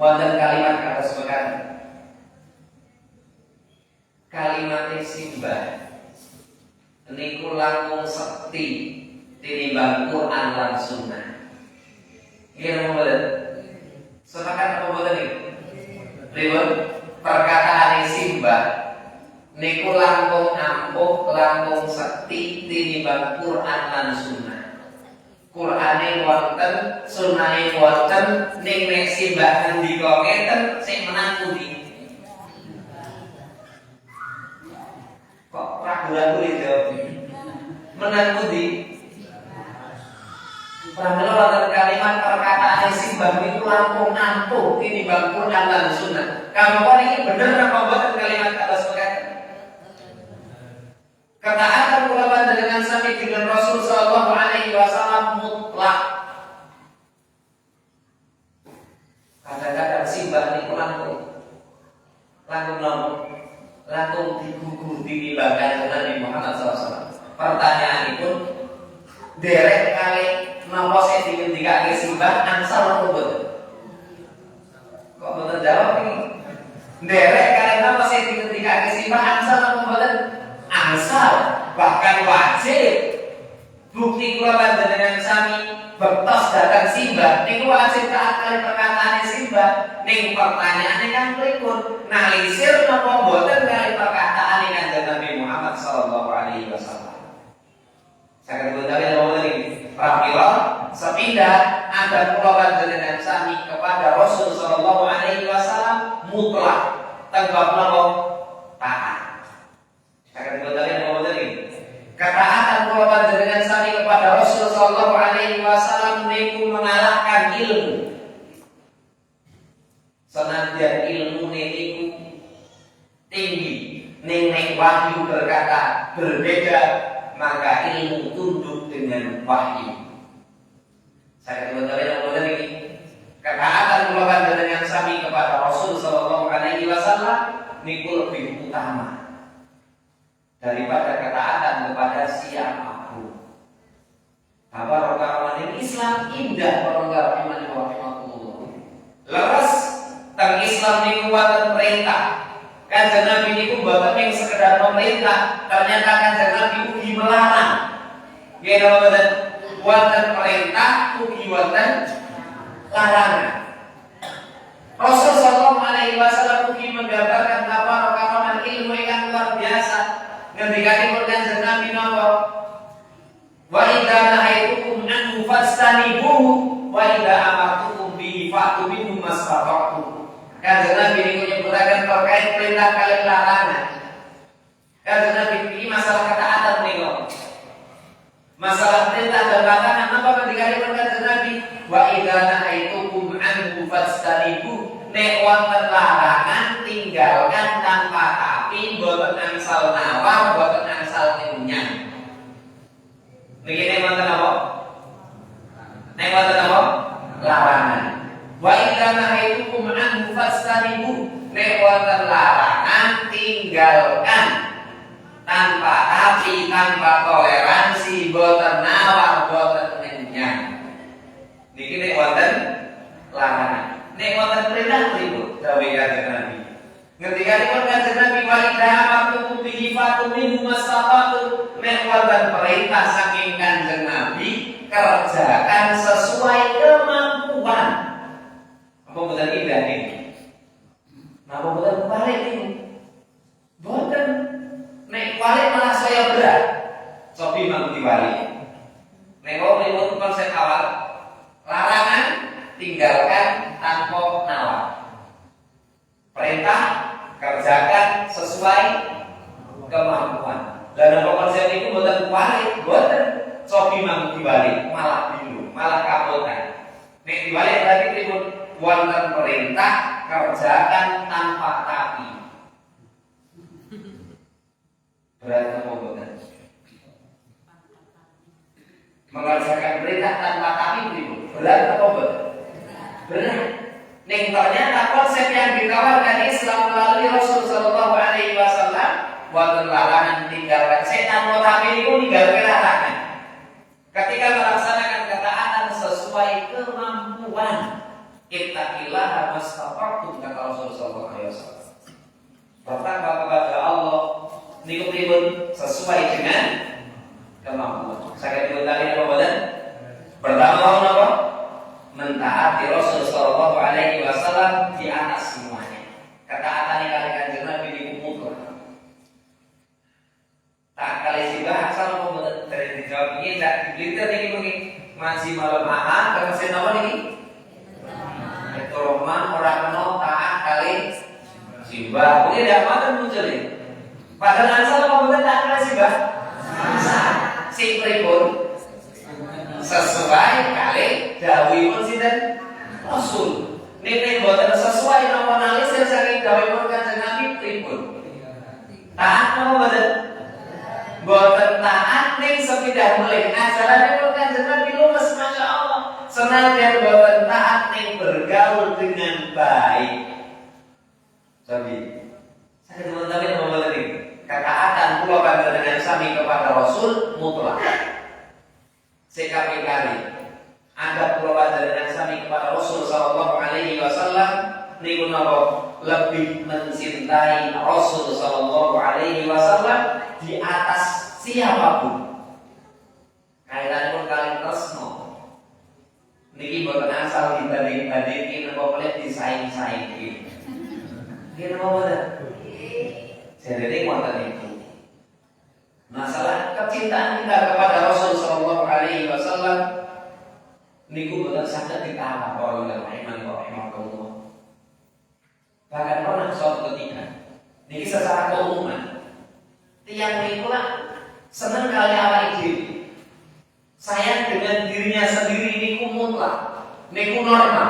wonten kalimat kados mekaten. Kalimat simbah niku langkung sekti tinimbang Quran lan Sunnah. Nggih mboten? Sepakat apa mboten niki? Pripun? Perkataan simbah niku langkung ampuh, langkung sekti tinimbang Quran lan Sunnah. Qur'ane wonten, sunnahe wonten, ning nek simbah ngendika ngeten sing menang pundi? Kok ragu-ragu dijawab? Menang pundi? Pramila wonten kalimat perkataan simbah niku langkung ampuh tinimbang Quran lan Sunnah. Kamangka niki bener apa mboten kalimat kados mekaten? Ketaatan kula panjenengan sami dengan Rasul sallallahu alaihi wasallam mutlak. Kadang-kadang simbah niku langkung digugu tinimbang Nabi Muhammad SAW. Pertanyaanipun derek kali napa sing diwendikake simbah angsal apa mboten? Kok mboten jawab iki? Derek kali napa sing diwendikake simbah angsal apa mboten? Angsal, bahkan wajib. Bukti kula panjenengan sami bektos datang simbah niku wajib taat kali perkataan simbah. Ning pertanyaane kan pripun? Nalisir napa mboten kali perkataan Kanjeng Nabi Muhammad sallallahu alaihi wasallam. Saged utawi napa niki? Pramila sepindah adab kula panjenengan sami kepada Rasul sallallahu alaihi wasallam mutlak. Tanpa napa? Taat. Saged utawi napa niki? Ketaatan kula panjenengan sami kepada Rasul sallallahu alaihi wasallam niku mengalahkan ilmu. Senadyan ilmu niku tinggi, ning wahyu berkata berbeda, maka ilmu tunduk dengan wahyu. Saged utawi napa niki? Ketaatan kula panjenengan sami kepada Rasul sallallahu alaihi wasallam niku lebih utama daripada ketaatan kepada siapapun. Apa rakaman Islam indah perangga rahimahullah. Leres teng Islam niku wonten perintah. Kanjeng Nabi niku mboten ning sekedar pemerintah, ternyata Kanjeng Nabi ugi melarang. Nggih napa mboten? Wonten perintah ugi wonten larangan. Rasul sallallahu alaihi wasallam ugi menggambarkan apa rakaman ilmu yang luar biasa. Ngendikane Kanjeng Nabi napa? Wa idza nahaitukum an fastanibuhu wa idza amartukum bihi fa'tu minhu mastata'tum. Kanjeng Nabi niku nyebutaken terkait perintah kalian larangan. Kanjeng Nabi iki masalah ketaatan niku. Masalah perintah dan larangan apa ngendikane Kanjeng Nabi? Wa idza nahaitukum an fastanibuhu. Nek wonten larangan tinggalkan tanpa tapi, boten angsal nawar, boten angsal nyunyang. Niki nek wonten apa? Nek wonten apa? Larangan. Wa idza nahaitukum an fastanibu. Nek wonten larangan tinggalkan tanpa tapi, tanpa toleransi, boten nawar, boten nyunyang. Niki nek wonten larangan. Nek wonten perintah pripun dawuh Kanjeng Nabi? Ngendikane Kanjeng Nabi wa idza amartukum bihi fatu minhu mastata'tum. Nek wonten perintah saking Kanjeng Nabi, kerjakan sesuai konsep awal. Larangan tinggalkan tanpa nawar. Perintah kerjakan sesuai kemampuan. Dan konsep itu bukan kualik, bukan cobi mampu dibalik, malah bilu, malah kapotan. Nek dibalik berarti tribun wonten perintah kerjakan tanpa tapi. Berat apa bukan? Mengerjakan perintah tanpa tapi tribun. Berat apa bukan? Berat. Nek ternyata konsep yang ditawarkan Islam melalui Rasul Sallallahu Alaihi Wasallam wonten larangan tinggalkan setan mau tapi itu tinggalkan larangan. Ketika melaksanakan ketaatan sesuai kemampuan, ittaqillaha mastata'tum kata Rasul sallallahu alaihi wasallam. Bertakwa kepada Allah niku pripun sesuai dengan kemampuan. Saged diulangi apa boten? Pertama napa? Mentaati Rasul sallallahu alaihi wasallam di atas semuanya. Ketaatan kali Kanjeng Nabi niku mutlak. Tak kali sih bahasa mau dari dijawab ini tak diblitter ini mungkin masih malam ahad kalau masih nama ini itu roman orang no taat kali simbah mungkin tidak makan muncul ini padahal asal mau betul tak kali simbah si pribun sesuai kali dawi pun sinten Rasul ini buatan sesuai nama analisis saking dawi pun Kanjeng Nabi pribun taat nama betul boten taat ning sepindah mulih ajaran itu Kanjeng Nabi luwes Masya Allah senajan boten taat ning bergaul dengan baik. Jadi saya teman-teman mau balik ketaatan kula panjenengan sami kepada Rasul mutlak. Sekali kali adab kula panjenengan sami kepada Rasul sallallahu alaihi wasallam niku napa lebih mencintai Rasul sallallahu alaihi wasallam di atas siapapun. Kaitan pun kalian tresno. Niki boten asal dibanding-bandingin apa boleh disaing-saingin. Nggih napa boten? Jadi wonten itu. Masalah kecintaan kita kepada Rasul sallallahu alaihi wasallam niku boten saged ditawar oleh iman rahimahullah. Bahkan pernah suatu ketika niki secara keumuman tiang nikulah senang kali awal diri. Sayang dengan dirinya sendiri niku mutlak, niku normal.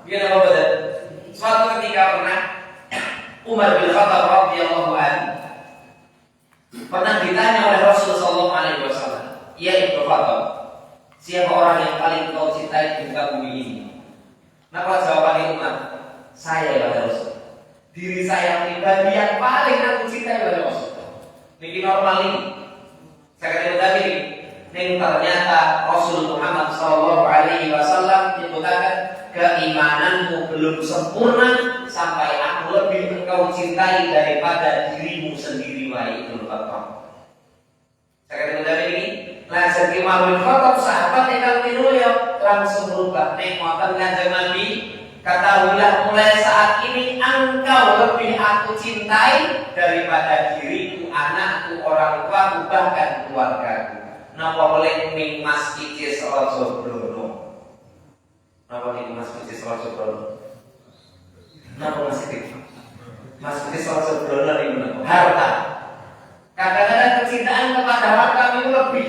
Dia apa betul? Suatu ketika pernah Umar bin Khattab radhiyallahu anhu pernah ditanya oleh Rasul sallallahu alaihi wasallam, "Ya Ibnu Khattab, siapa orang yang paling kau cintai di muka bumi ini?" Apa jawabannya Umar? Saya ya Rasul. Diri saya pribadi yang paling aku cintai oleh Rasul. Niki normal ini. Saya kata tadi ini ternyata Rasul Muhammad sallallahu alaihi wasallam menyebutkan keimananmu belum sempurna sampai aku lebih engkau cintai daripada dirimu sendiri wahai Ibnu Khattab. Saya kata tadi ini langsung Umar bin Khattab sahabat yang minulya langsung berubah nengokan Kanjeng Nabi. Ketahuilah mulai saat ini engkau lebih aku cintai daripada diriku, anakku, orang tuaku, bahkan keluargaku. Napa boleh ning Mas Icis Raja Brono? Napa ning Mas Icis Raja Brono? Napa Mas Icis? Mas Icis Raja Brono ning menapa? Harta. Kadang-kadang kecintaan kepada harta itu lebih.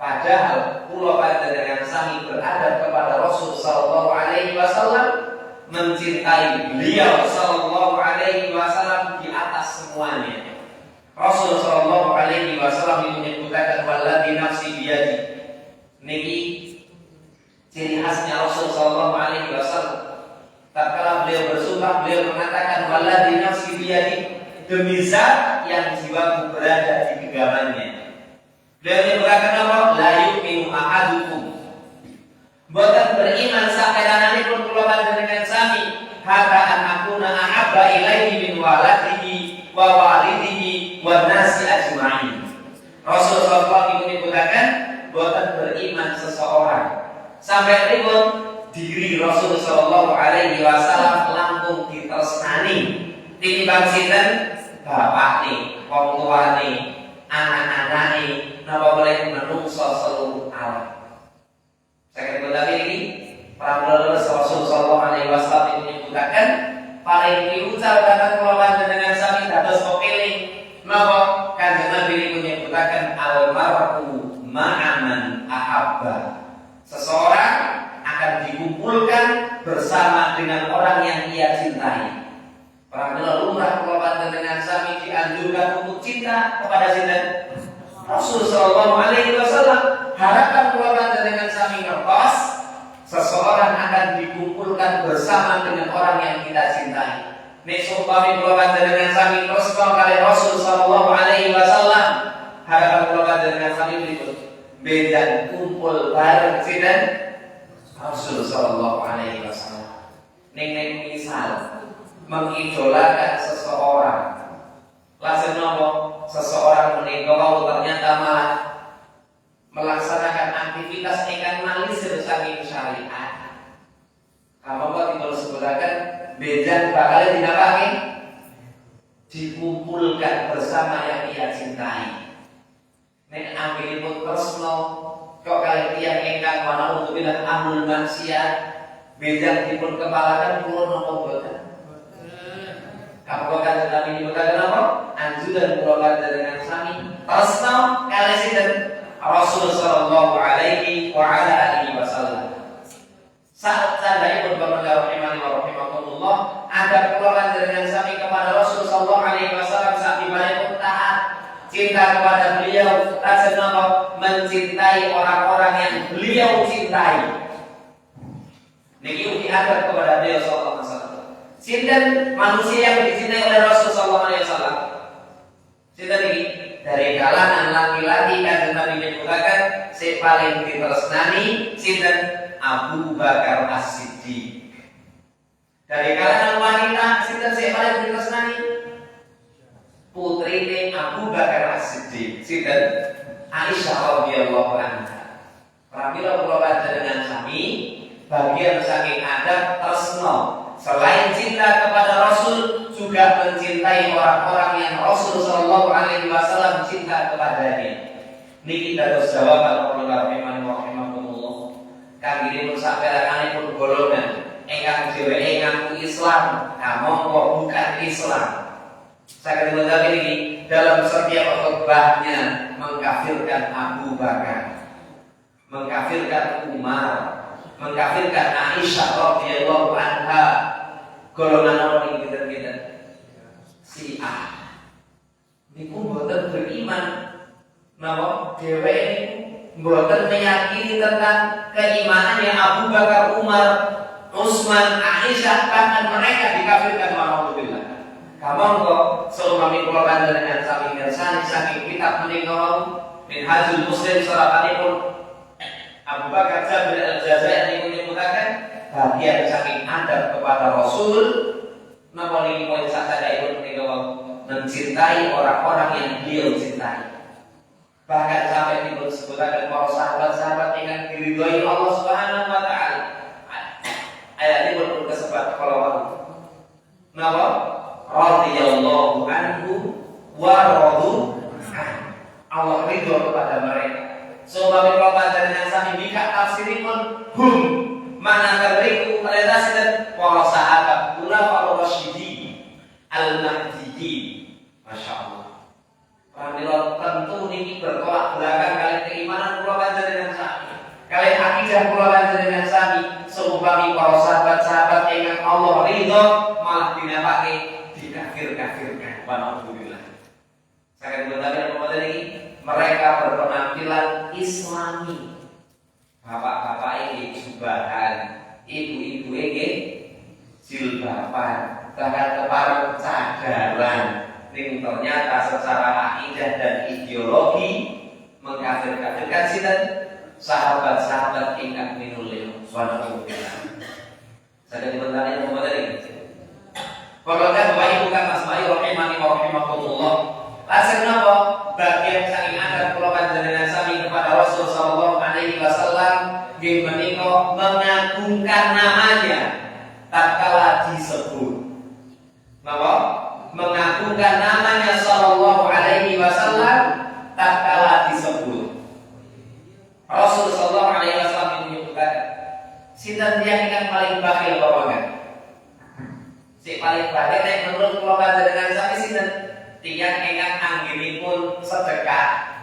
Padahal kula panjenengan sami beradab kepada Rasul sallallahu alaihi wasallam, mencintai beliau sallallahu alaihi wasallam di atas semuanya. Rasul sallallahu alaihi wasallam menyebutkan wallazi nafsi biyadi. Niki ciri khasnya Rasul sallallahu alaihi wasallam. Tatkala beliau bersumpah, beliau mengatakan wallazi nafsi biyadi, demi zat yang jiwaku berada di genggamannya. Beliau berkata apa? La yu'minu ahadukum. Boten beriman sampai nanti pun kula panjenengan sami hatta an akuna ahabba ilaihi min waladihi wa walidihi wa nasi ajma'in. Rasul sallallahu alaihi wasallam boten beriman seseorang sampai pripun diri Rasul sallallahu alaihi wasallam langkung ditresnani tinimbang sinten bapak nih, wong tuane, anak-anak nih, napa boleh menungso seluruh alam. Seseorang akan dikumpulkan bersama dengan orang yang ia cintai. Pramila lumrah kula panjenengan sami dianjurkan untuk cinta kepada sinten? Rasul sallallahu alaihi wasallam. Harapan kula panjenengan sami ngertos seseorang akan dikumpulkan bersama dengan orang yang kita cintai. Nek sumpami kula panjenengan sami tresna kali Rasul sallallahu alaihi wasallam, harapan kula panjenengan sami berikut. Bedan kumpul bareng sinten? Rasul sallallahu alaihi wasallam. Ning misal mengidolakan seseorang, langsung nopo seseorang menikah ternyata malah melaksanakan aktivitas ingkang malisir saking syariat. Kamu kok dipun sebutaken bejan bakal dinapake dikumpulkan bersama yang ia cintai. Nek ambilipun tresno kok kalian tiyang ingkang wanauzubillah amul maksiat bejan dipun kepalakan kula napa boten? Kamu kan Nabi nyebutaken apa? Anjuran kula dengan sami tresno kalih sinten? Rasul sallallahu alaihi wa ala alihi wasallam. Saat tandai pun rahimani wa rahimakumullah, ada kula dengan sami kepada Rasul sallallahu alaihi wasallam saat dibayar taat cinta kepada beliau, rasanya mencintai orang-orang yang beliau cintai. Niki ugi adab kepada beliau sallallahu alaihi wasallam. Sinten manusia yang dicintai oleh Rasul sallallahu alaihi wasallam? Sinten niki? Dari kalangan laki-laki kanjeng Nabi menyebutkan si paling ditresnani sinten? Abu Bakar As-Siddiq. Dari kalangan wanita sinten si paling ditresnani? Putrine Abu Bakar As-Siddiq, sinten? Aisyah radhiyallahu anha. Pramila kula panjenengan sami bagian saking adab tresna selain cinta kepada Rasul juga mencintai orang-orang yang Rasul sallallahu alaihi wasallam cinta kepadanya. Niki dados jawaban kula rahimani wa rahimakumullah. Kangge pun saperakanipun golongan ingkang dheweke ngaku Islam, namung bukan Islam. Saya akan mengatakan ini dalam setiap khutbahnya mengkafirkan Abu Bakar, mengkafirkan Umar, mengkafirkan Aisyah radhiyallahu anha. Golongan orang yang kita Syiah niku mboten beriman napa dhewe mboten meyakini tentang keimanannya Abu Bakar, Umar, Utsman, Aisyah, bahkan mereka dikafirkan waliyullah. Kamu kok seumami kula panjenengan sami mirsani saking kitab menika Minhajul Muslim saratanipun Abu Bakar Jabir Al-Jazairi niku nyebutaken bagian saking adab kepada Rasul napa niki poin sadaya menika mencintai orang-orang yang beliau cintai. Bahkan sampai dipun sebutaken para sahabat-sahabat yang diridhoi Allah Subhanahu wa taala. Ayat ini pun kesebat kalau napa radhiyallahu anhu wa radu Allah ridho kepada mereka. Sebab kalau panjenengan sami bika tafsiripun hum mana beriku pada sinten para sahabat khulafaur rasyidin al-mahdiyyin. Masyaallah. Pramila tentu niki bertolak belakang kali keimanan kula panjenengan sami. Kali akidah kula panjenengan sami seumpami para sahabat-sahabat ingkang Allah ridho malah dinapake dikafir-kafirkan. Alhamdulillah. Saya mengatakan kepada ini mereka berpenampilan Islami. Bapak-bapak ini jubahan, ibu-ibu ini jilbaban, bahkan keparang cadaran. Ini ternyata secara akidah dan ideologi mengkafir-kafirkan sinten sahabat-sahabat ingkang minulil. Subhanallah. Saya bertanya kepada ini. Kalau Bapak Ibu kan Mas Bayu rahimani wa rahimakumullah. Langsung napa bagian saking adab kula panjenengan sami kepada Rasul sallallahu alaihi wasallam nggih menika mengagungkan namanya tatkala disebut. Napa? Mengagungkan namanya sallallahu alaihi wasallam tatkala disebut. Rasul sallallahu alaihi wasallam menyebutkan sinten yang paling bakhil bapak? Si paling bakhil nek menurut kula panjenengan sami sinten? Tiang ingkang anggenipun sedekah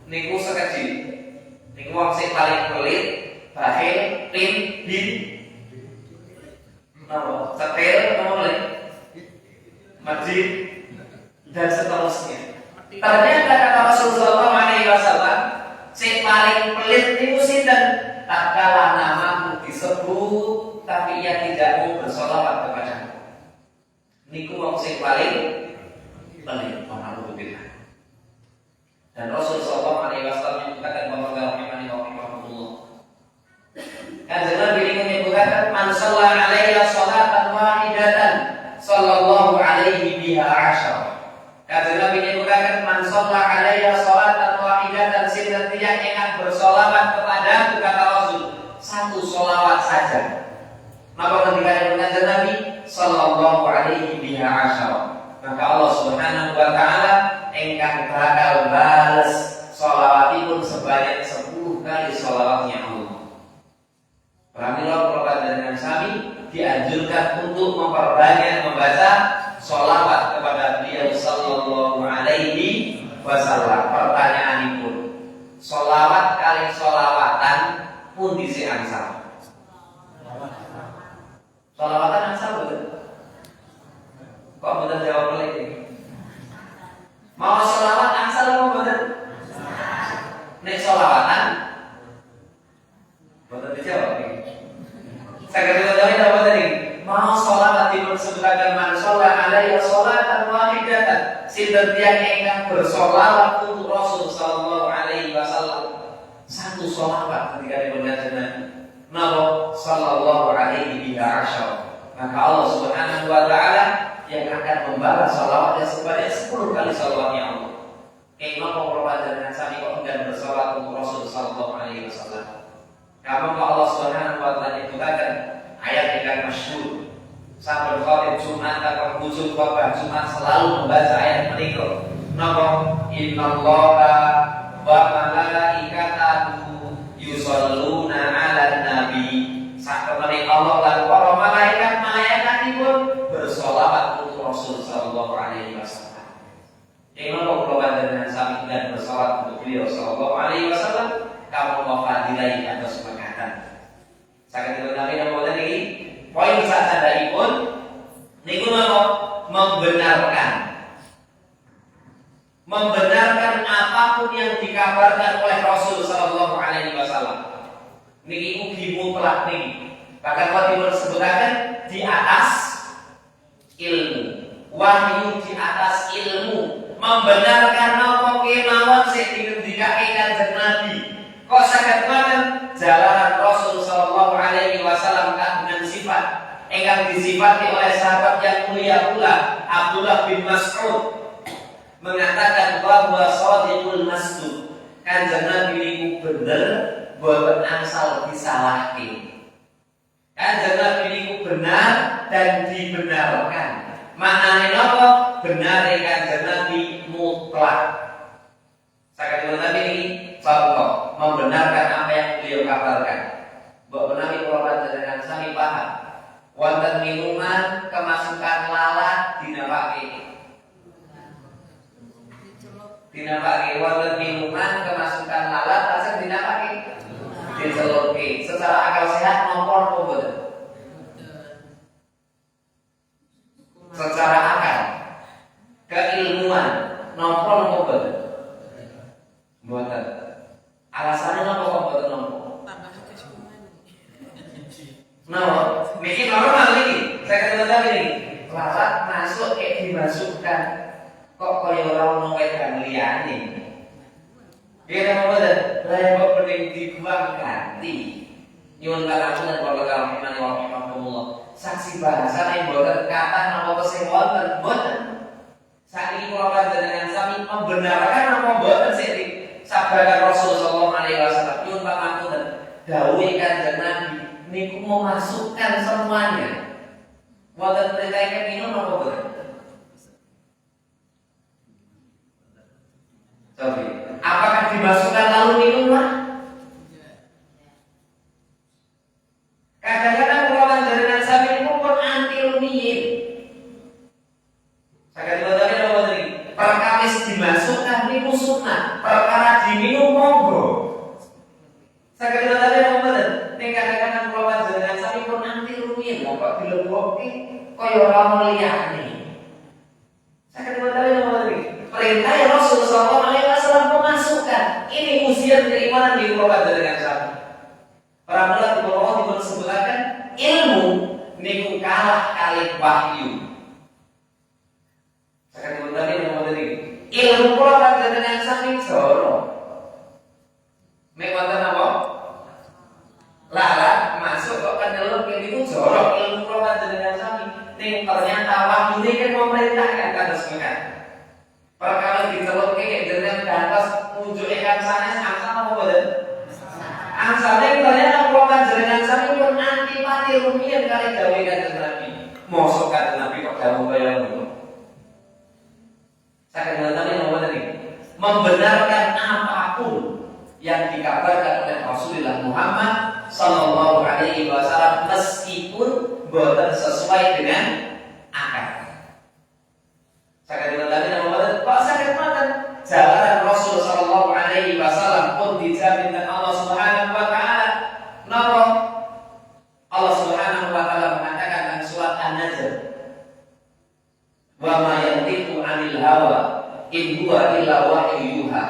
niku sekecil. Niku wong sing paling pelit, bakhil Nama setel, mulai masjid dan seterusnya. Ternyata kata Rasulullah SAW, si paling pelit itu sinten, tak kalah namamu disebut, tapi ia tidak mau bersolawat kepadamu. Niku wong sing paling pelit, alhamdulillah. Dan Rasulullah SAW menyebutkan bahwa rahimani wa rahimahullah. Kanjeng Nabi menyebutkan man shalla alaihi sholatan wahidatan sallallahu alaihi biha asyara. Kanjeng Nabi menyebutkan man shalla alaihi sholatan wahidatan sinten yang ingkang bersolawat kepada kata Rasul satu solawat saja. Maka ketika Kanjeng Nabi sallallahu alaihi biha asyara, maka Allah Subhanahu wa taala engkang bakal balas sholawatipun sebanyak 10 kali sholawatnya Allah. Pramila kula dengan sami dianjurkan untuk memperbanyak membaca sholawat kepada beliau sallallahu alaihi wasallam. Pertanyaanipun, sholawat kali sholawatan pun disi angsal. Sholawatan angsal betul? Kok betul jawab lagi? Mau sholawat angsal mau betul? Nek sholawatan betul dijawab nih. Saya kata apa tadi? Mau sholawat disebutkan man sholat alaihi sholatan wahidatan sinten tiyang ingkang bersolawat untuk Rasul sallallahu alaihi wasallam satu sholawat ketika dibenarkan Nabi. Nabo sallallahu alaihi biha asyara. Maka Allah Subhanahu wa taala yang akan membalas sholawatnya sebanyak 10 kali sholawatnya Allah. Kenapa perbuatan dengan sami kok enggan bersolawat untuk Rasul sallallahu alaihi wasallam? Karena Allah Subhanahu wa taala menyebutkan ayat yang masyhur. Sahabat khatib Jumat atau wujud khotbah Jumat selalu membaca ayat menika. Napa? Innallaha wa malaikatahu yusholluna 'alan nabi. Sakemene Allah lan para malaikat-malaikatipun bersolawat untuk Rasul sallallahu alaihi wasallam. Kenapa kula dengan sami dan bersolawat untuk beliau sallallahu alaihi wasallam? Kamu mau fadilai atau semangatan. Saya kata Nabi Muhammad ini poin saat dari pun niku membenarkan apapun yang dikabarkan oleh Rasul sallallahu alaihi wasallam. Niki ugi mutlak niki. Bahkan waktu disebutkan di atas ilmu, wahyu di atas ilmu, membenarkan apa kemawon sing dingendikake Kanjeng Nabi. Kok saged mboten jalaran Rasul sallallahu alaihi wasallam kagungan sifat ingkang disifati oleh sahabat yang mulia pula Abdullah bin Mas'ud mengatakan bahwa shadiqul masduq. Kanjeng Nabi niku bener boten angsal disalahke. Kanjeng Nabi niku benar dan dibenarkan. Maknane napa? Benare Kanjeng Nabi mutlak. Sakit Nabi ini contoh membenarkan apa yang beliau kabarkan. Bahwa Nabi Muhammad dengan sami paham. Wonten minuman kemasukan lalat dinapake. Dinapake wonten minuman kemasukan lalat asal dinapake. Dicelupi. Secara akal sehat nomor apa betul? Secara akal keilmuan nomor apa betul? Buatan. Alasannya apa kok buatan nomor? Tambah kesuman. Nah, mikir normal ini. Saya kata tadi ini, lalat masuk dimasukkan. Kok kaya ora ono wedan liyane. Dia kan buatan. Lah kok penting dibuang ganti. Nyuwun kalamun kula kalahane wa saksi bahasa yang buatan kata napa sing wonten boten. Saiki kula panjenengan sami membenarkan apa boten sing sabdakan Rasul sallallahu alaihi wasallam nyuwun pangapunten dawuh Kanjeng Nabi niku memasukkan semuanya. Wonten perintah minum apa boten? Tapi apakah dimasukkan lalu minumlah? Kadang-kadang kalau panjenengan sami niku pun anti rumiyin. Saged tadi apa tadi? Perkawis dimasukkan niku sunnah, perkara diminum monggo. Saged tadi apa tadi? Ning kadang-kadang kalau panjenengan sami pun anti rumiyin, kok dilebok kaya ora liyane. Saya katakan lagi, perintah ya Rasulullah sallallahu alaihi wasallam memasukkan ini ujian keimanan di Quran dengan sami. Para ulama di bawah disebutkan ilmu niku kalah kali wahyu. Saya katakan tadi ilmu Quran dengan sami joro. Mek wonten apa? Lala masuk kok kan dalam itu jorok ilmu Quran dengan sami. Ning ternyata wahyu ini kan memerintahkan kan semekan. Perkara diteluk kayak dengan ke atas muncul ikan sanes angsal apa boten? Angsalnya ternyata Quran dengan sami pun antipati rumiyin kali gawe kanjeng Nabi. Mosok kanjeng Nabi kok dawuh kaya ngono. Saya katakan yang tadi membenarkan apapun yang dikabarkan oleh Rasulullah Muhammad Sallallahu Alaihi Wasallam meskipun boten sesuai dengan akal. Saya katakan yang kok sakit mata jalanan Rasul Sallallahu Alaihi Wasallam pun dijamin oleh Allah Subhanahu Wa Taala. Napa Allah Subhanahu Wa Taala mengatakan dalam surat An-Najm, wa ma yantiqu 'anil hawa in huwa illa wahyu yuha.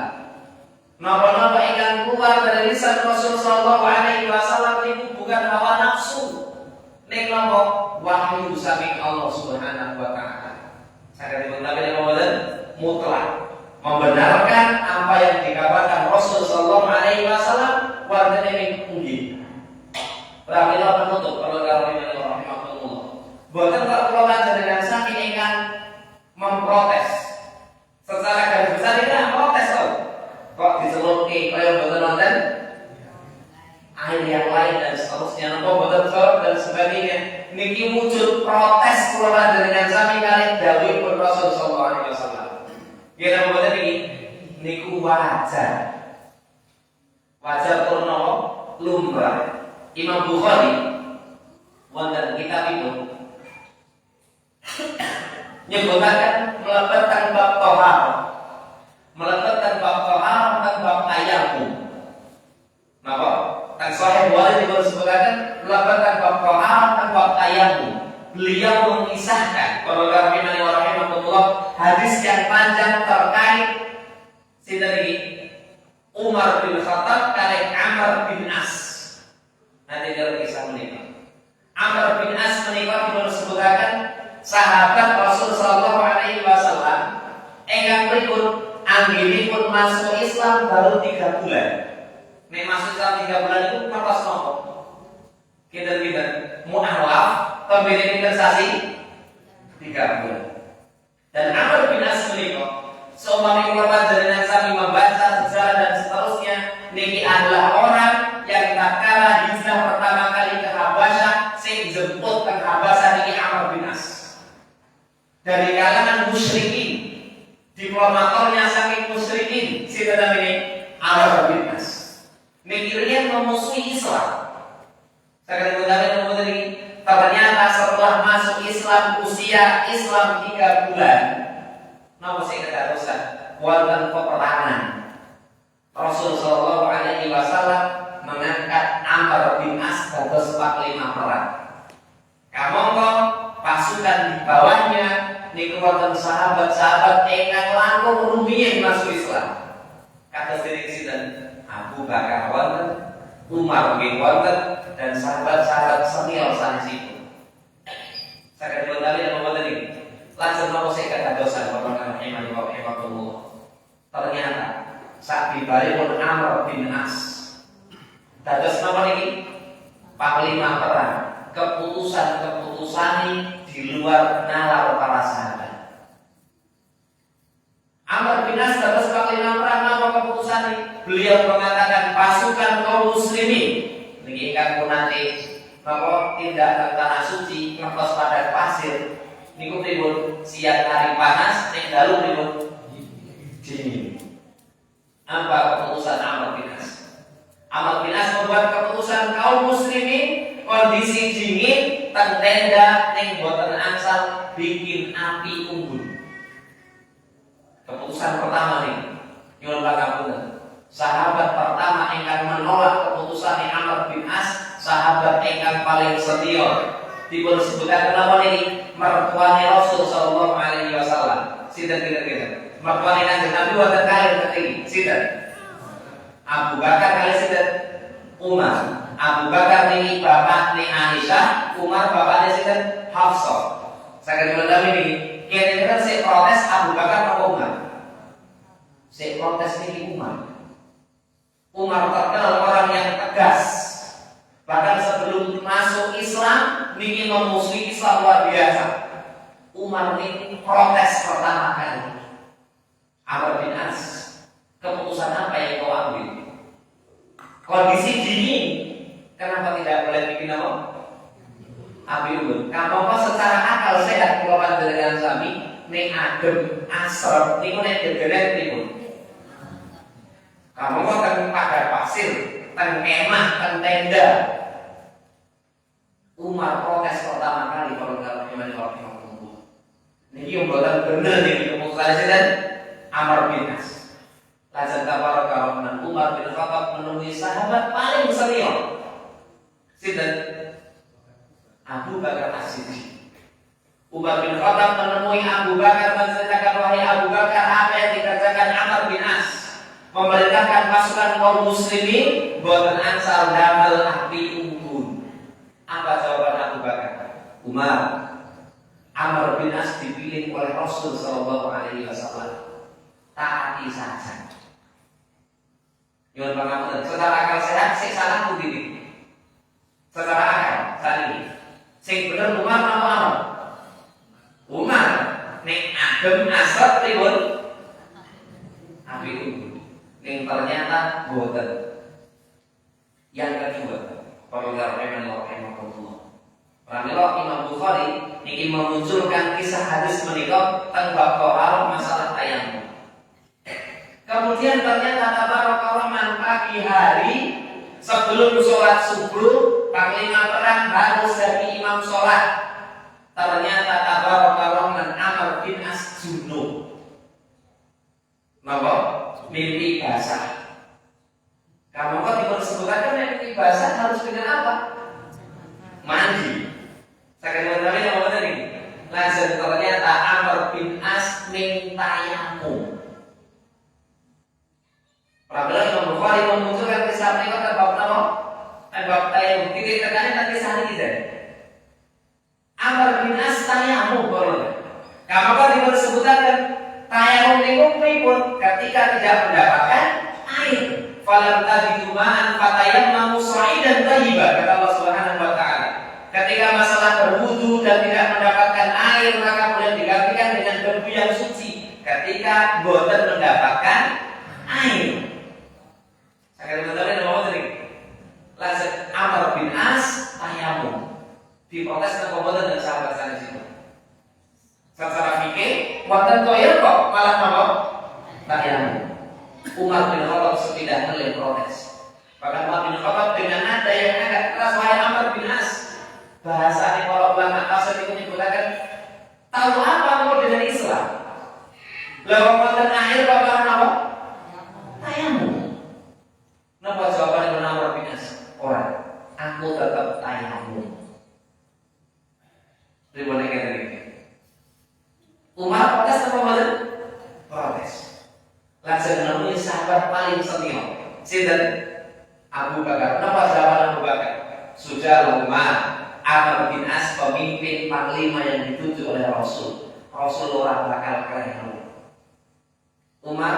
Napa-napa ingkang keluar dari lisan Rasul sallallahu alaihi wasallam itu bukan hawa nafsu. Ning napa wahyu saking Allah Subhanahu wa taala. Saya katakan yang mutlak membenarkan apa yang dikabarkan Rasul sallallahu alaihi wasallam warnane ning pundi. Pramila penutup kalau rahimahullah. Boten kok kula dengan saking ingkang memprotes. Secara garis besar ini protes kok dicelupi kaya boten wonten air yang lain dan seterusnya napa boten sorot dan sebagainya. Niki wujud protes kula dengan sami kali dawuhipun Rasul sallallahu alaihi wasallam. Nggih napa boten niki? Niku wajar. Wajar purna lumrah. Imam Bukhari wonten kitab itu nyebutaken melebatkan bab tohar, melebatkan bab tohar dan bab tayammum. Napa? Kan Sahih Bukhari juga disebutkan melebatkan bab tohar dan bab tayammum. Beliau mengisahkan para rahimani wa rahimakumullah hadis yang panjang terkait sinten iki Umar bin Khattab kali Amr bin As. Nanti dalam kisah menikah Amr bin As menikah disebutkan sahabat Rasul sallallahu alaihi wasallam ingkang pripun anggenipun masuk Islam baru 3 bulan. Nek masuk Islam 3 bulan itu ngertos napa? Kita mu'alaf pembeda sasi 3 bulan. Dan Amr bin As menika seumpama kula panjenengan sami membaca sejarah dan seterusnya niki adalah orang yang tatkala hijrah pertama kali ke Habasyah sing jemput ke Habasyah niki Amr bin As. Dari kalangan musyrikin, diplomatornya saking musyrikin, sinten ini Amr bin As. Mikirnya memusuhi Islam. Saya katakan ini ternyata setelah masuk Islam usia Islam 3 bulan, napa sing kedadosan wonten peperangan. Rasul sallallahu alaihi wasallam mengangkat Amr bin As dados panglima perang. Kamangka pasukan di bawahnya niku wonten sahabat-sahabat ingkang langkung rumiyin masuk Islam. Kados dene sinten Abu Bakar wonten, Umar nggih wonten dan sahabat-sahabat senior sanesipun. Saged dipun yang wonten iki. Lajeng napa sing kadosan para iman wa imanullah. Ternyata sak bibaripun Amr bin As dados napa niki? Panglima perang. Keputusan-keputusane di luar nalar para sahabat. Amr bin As dados panglima perang napa keputusane? Beliau mengatakan pasukan kaum muslimin niki ingkang punate napa tindak ke tanah suci ngertos padang pasir niku pripun siang hari panas nek dalu pripun dingin. Apa keputusan Amr bin As? Amr bin As membuat keputusan kaum muslimin kondisi dingin teng tenda ning boten angsal bikin api unggun. Keputusan pertama nih nyuwun pangapunten. Sahabat pertama ingkang menolak keputusan Amr bin As, sahabat ingkang paling senior dipun sebutaken napa niki mertuane Rasul sallallahu alaihi wasallam. Sinten kira-kira? Mertuane Kanjeng Nabi wonten kalih niki. Sinten? Abu Bakar kalih sinten? Umar. Abu Bakar niki bapakne Aisyah, Umar bapakne sinten? Hafsah. Saged dipun niki, kira-kira sing protes Abu Bakar apa Umar? Sing protes niki Umar. Umar terkenal orang yang tegas. Bahkan sebelum masuk Islam, niki memusuhi Islam luar biasa. Umar niki protes pertama kali. Amr bin As, keputusan apa yang kau ambil? Kondisi gini, kenapa tidak boleh bikin apa? Ambil. Kalau secara akal sehat, kalau panjenengan sami, nek adem, asrep, niku nek gegeren niku. Kamu kok teng padang pasir, teng kemah, teng tenda. Umar protes pertama kali kalau nggak bagaimana kalau ngomong. Niki yang buatan bener nih keputusan dan Amr bin As. Lajeng tabaraka Umar bin Khattab menemui sahabat paling senior. Sinten? Abu Bakar As-Siddiq. Umar bin Khattab menemui Abu Bakar menceritakan, wahai Abu Bakar, apa yang dikerjakan Amr bin As? Memerintahkan pasukan kaum muslimin boten ansal damel api unggun. Apa jawaban Abu Bakar? Umar, Amr bin As dipilih oleh Rasul sallallahu alaihi wasallam. Taati saja. Nyuwun pangapunten, secara akal sehat sing salah pundi? Secara akal saat ini sing bener Umar napa Amr? Umar. Nek adem asep pripun? Api unggun. Yang ternyata boten. Yang kedua, para rahimahullah. Pramila Imam Bukhari niki memunculkan kisah hadis menika tentang bab masalah tayamum. Kemudian ternyata tabarakallah pagi hari sebelum sholat subuh, panglima perang harus dari imam sholat. Ternyata tabarakallah Amr bin As junub. Napa? Mimpi basah. Kamu kok disebutkan mimpi basah harus dengan apa? Mandi. Sakit teman-teman yang mana nih? Langsung ternyata Amr bin As tayamum. Apabila Imam Bukhari memunculkan kisah ini kata bab nama, bab tayamum. Titik tekannya nanti sehari kita. Amr bin As tayamum boleh. Kamu kok disebutkan tayamum niku pripun ketika tidak mendapatkan air. Falam tajidu ma'an fatayammamu sha'idan thayyiban, kata Allah Subhanahu wa taala. Ketika masalah berwudu dan tidak mendapatkan air, maka kemudian digantikan dengan debu yang suci. Ketika boten mendapatkan air. Saya katakan mau tadi. Langsung Amr bin As tayamum. Diprotes dengan boten dan sahabat sana situ. Secara fikih, wonten toyel kok malah napa? Tayamum. Umar bin Khattab setidaknya oleh protes. Bahkan Umar bin Khattab dengan nada yang agak keras, wahai Amr bin As. Bahasa para ulama asal itu menyebutkan, tahu apa kamu dengan Islam? Lalu wonten akhir bapak napa? Tayamum. Napa jawaban dari Amr bin As? Orang, aku tetap tayamum. Ribone kene. Umar protes apa boten? Protes. Langsung menemui sahabat paling senior. Sinten? Abu Bakar. Kenapa jawaban Abu Bakar? Sudah Umar, Amr bin As pemimpin panglima yang dituju oleh Rasul. Rasul orang bakal keren. Umar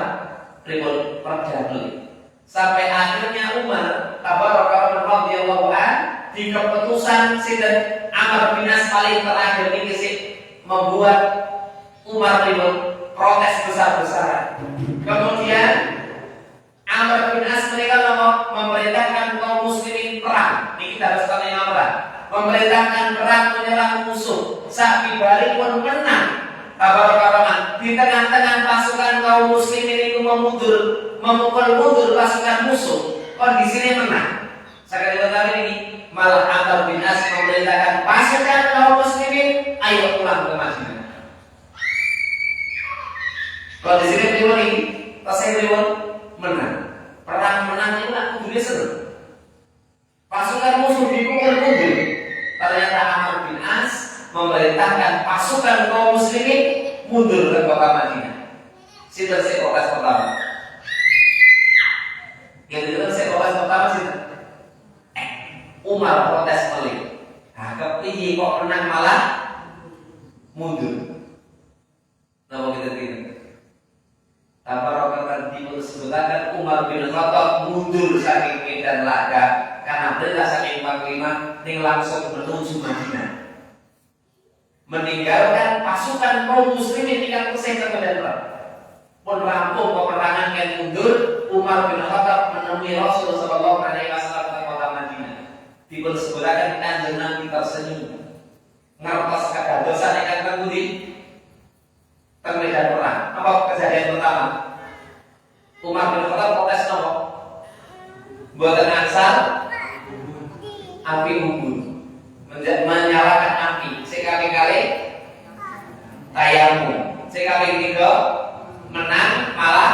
ribut perdamai. Sampai akhirnya Umar tabaraka radhiyallahu an di keputusan sinten Amr bin As paling terakhir ini sih membuat Umar ribut protes besar-besaran. Kemudian Amr bin As mereka memerintahkan kaum muslimin perang. Ini kita harus tahu yang perang. Memerintahkan perang menyerang musuh. Sapi balik pun menang. Tabaraka di tengah-tengah pasukan kaum muslimin itu memukul mundur pasukan musuh. Kondisinya menang. Sekali lagi ini malah Amr bin As memerintahkan pasukan kaum muslimin ayo pulang ke Madinah. Kalau di sini beliau ini, tasnya beliau menang. Perang menang itu nak kudune seneng. Pasukan musuh dipukul mundur. Ternyata Amr bin memerintahkan pasukan kaum muslimin mundur ke kota Madinah. Sinten sing protes pertama? Yang sing protes pertama sinten? Umar protes melih. Nah, kepiye kok menang malah mundur? Napa kita gitu? Tabaraka disebutkan Umar bin Khattab mundur saking medan laga karena perintah saking panglima ning langsung menuju Madinah. Meninggalkan pasukan kaum muslimin yang kesehatan medan perang. Pun rampung peperangan yang mundur, Umar bin Khattab menemui Rasul sallallahu alaihi wasallam di kota Madinah. Dipun sebutaken Kanjeng Nabi tersenyum. Ngertos kadadosan ingkang tembudi teng medan perang. Apa kejadian pertama? Umar bin Khattab protes napa? Mboten angsal api unggun. Menyalakan api. Sing kaping kalih tayamum. Sing kaping tiga menang malah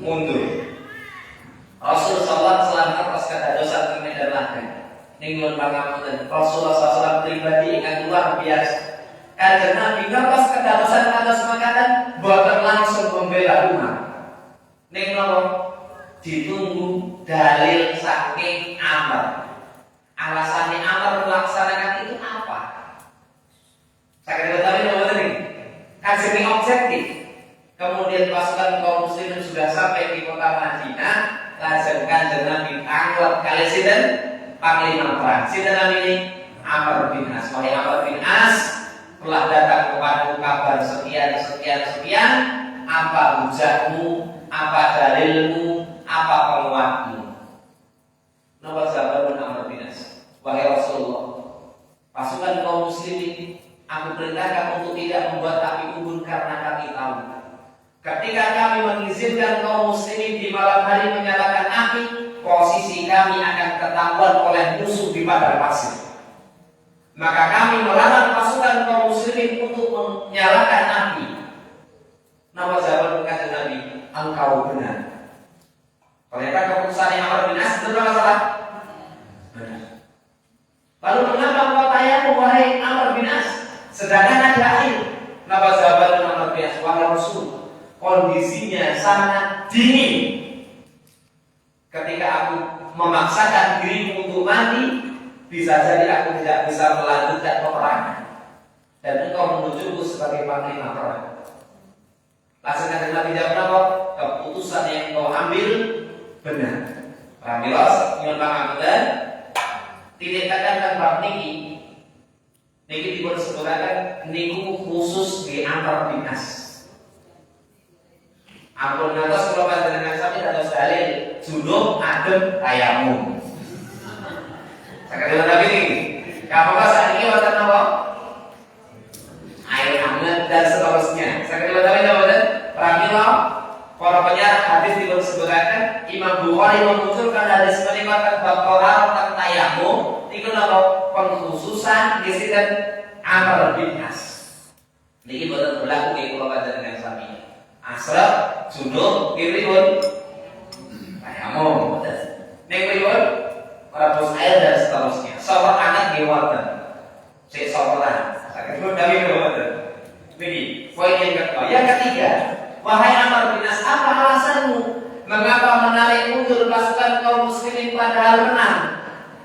mundur. Rasul sallallahu alaihi wasallam ngertos kadadosan teng medan laga. Ning nyuwun pangapunten, Rasulullah SAW pribadi ingkang luar biasa. Kanjeng Nabi ngertos kedadosan kados makanan boten langsung membela Umar. Ning napa? Ditunggu dalil saking Amr. Alasannya Amr melaksanakan itu apa? Saya katakan napa tadi? Kan semi objektif. Kemudian pasukan kaum muslimin sudah sampai di kota Madinah, lajeng Kanjeng Nabi anggap kali sinten? Panglima perang. Sinten namine? Amr bin As. Wahai Amr bin As, telah datang kepadamu kabar sekian. Apa hujahmu? Apa dalilmu? Apa penguatmu? Napa jawaban Amr bin As? Wahai Rasulullah, pasukan kaum muslimin, aku perintahkan untuk tidak membuat api unggun karena kami tahu ketika kami mengizinkan kaum muslimin di malam hari menyalakan api, posisi kami akan ketahuan oleh musuh di padang pasir. Maka kami melarang pasukan kaum muslimin untuk menyalakan api. Nama jawaban Kanjeng Nabi, engkau benar. Ternyata keputusan yang Amr bin As benar salah? Benar. Lalu mengapa engkau tanya wahai Amr bin As? Sedangkan ada air. Nama jawaban Amr bin As, wahai Rasul, kondisinya sangat dingin. Ketika aku memaksakan diriku untuk mati, bisa jadi aku tidak bisa melanjutkan peperangan dan engkau menunjukku sebagai panglima perang. Langsung Kanjeng Nabi jawab apa? Keputusan yang kau ambil benar. Pamilos nyuwun pangapunten, tidak katakan bab niki dipun sebutaken niku khusus di Amr bin As. Ampun ngantos kula panjenengan sami dados dalil junub adem tayamum. Sakit Nabi ini, apakah saat ini wonten napa? Air hangat dan seterusnya. Sakit Nabi napa? Pramila para penyiar hadis disebutkan Imam Bukhari memunculkan hadis menikah bab qolal tentang tayamum. Niku napa? Pengkhususan disiden Amr bin As. Niki boten berlaku ing kula panjenengan sami. Asrap junub pripun? Tayamum. Ning pripun? Rabus air dan seterusnya. Sopor anak diwaten. Sik soporan. Sakit Nabi diwaten. Ini poin yang kedua. Yang ketiga, wahai Amr bin As, apa alasanmu mengapa menarik mundur pasukan kaum muslimin padahal menang?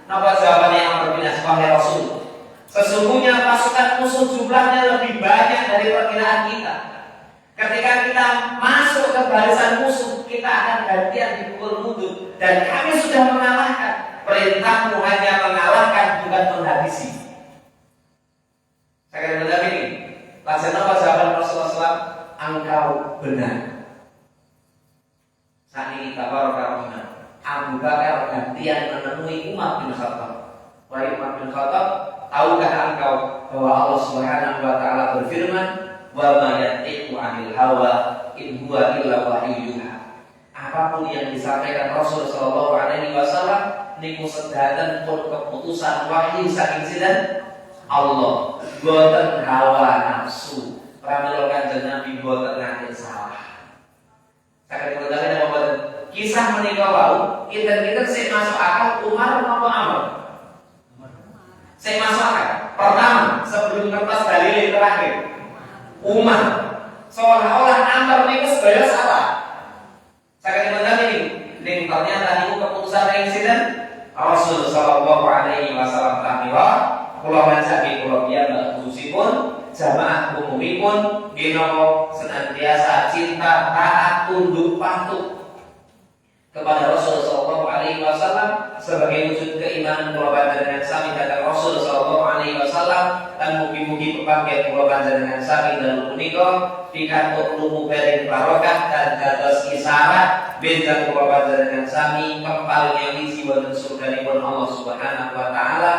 Napa jawabannya Amr bin As? Wahai Rasul, sesungguhnya pasukan musuh jumlahnya lebih banyak dari perkiraan kita. Ketika kita masuk ke barisan musuh, kita akan gantian dipukul mundur dan kami sudah mengalahkan. Perintahmu hanya mengalahkan, bukan menghabisi. Saya kata Nabi ini, laksana apa jawaban Rasulullah SAW? Engkau benar. Saat ini tabaraka Abu Bakar gantian menemui Umar bin Khattab. Wahai Umar bin Khattab, tahukah engkau bahwa Allah Subhanahu wa taala berfirman, "Wa ma yantiqu 'anil hawa in huwa illa wahyu yuha." Apapun yang disampaikan Rasul sallallahu alaihi wasallam niku sedaten pun keputusan wahyu saking sinten? Allah. Boten hawa nafsu. Pramila Kanjeng Nabi boten nate salah. Sakit kula dalem apa kisah menika wau, kita sing masuk akal Umar napa Amr? Saya masuk akal. Pertama, sebelum kertas dalil terakhir, umat seolah-olah antar niku sedaya salah. Saya katakan ini ternyata niku keputusan yang sinten Rasul sallallahu alaihi wasallam tahniwa kula mancapi kula piyambak khususipun jamaah umumipun ginowo senantiasa cinta, taat, tunduk, patuh kepada Rasul sallallahu alaihi wasallam sebagai wujud keimanan kula panjenengan sami dhateng Rasul sallallahu alaihi wasallam dan mugi-mugi pepanggihan kula panjenengan sami dalem punika pikantuk lumebering barokah dan dados isyarat benjang kula panjenengan sami kempalnya misi wonten surganipun Allah Subhanahu wa taala.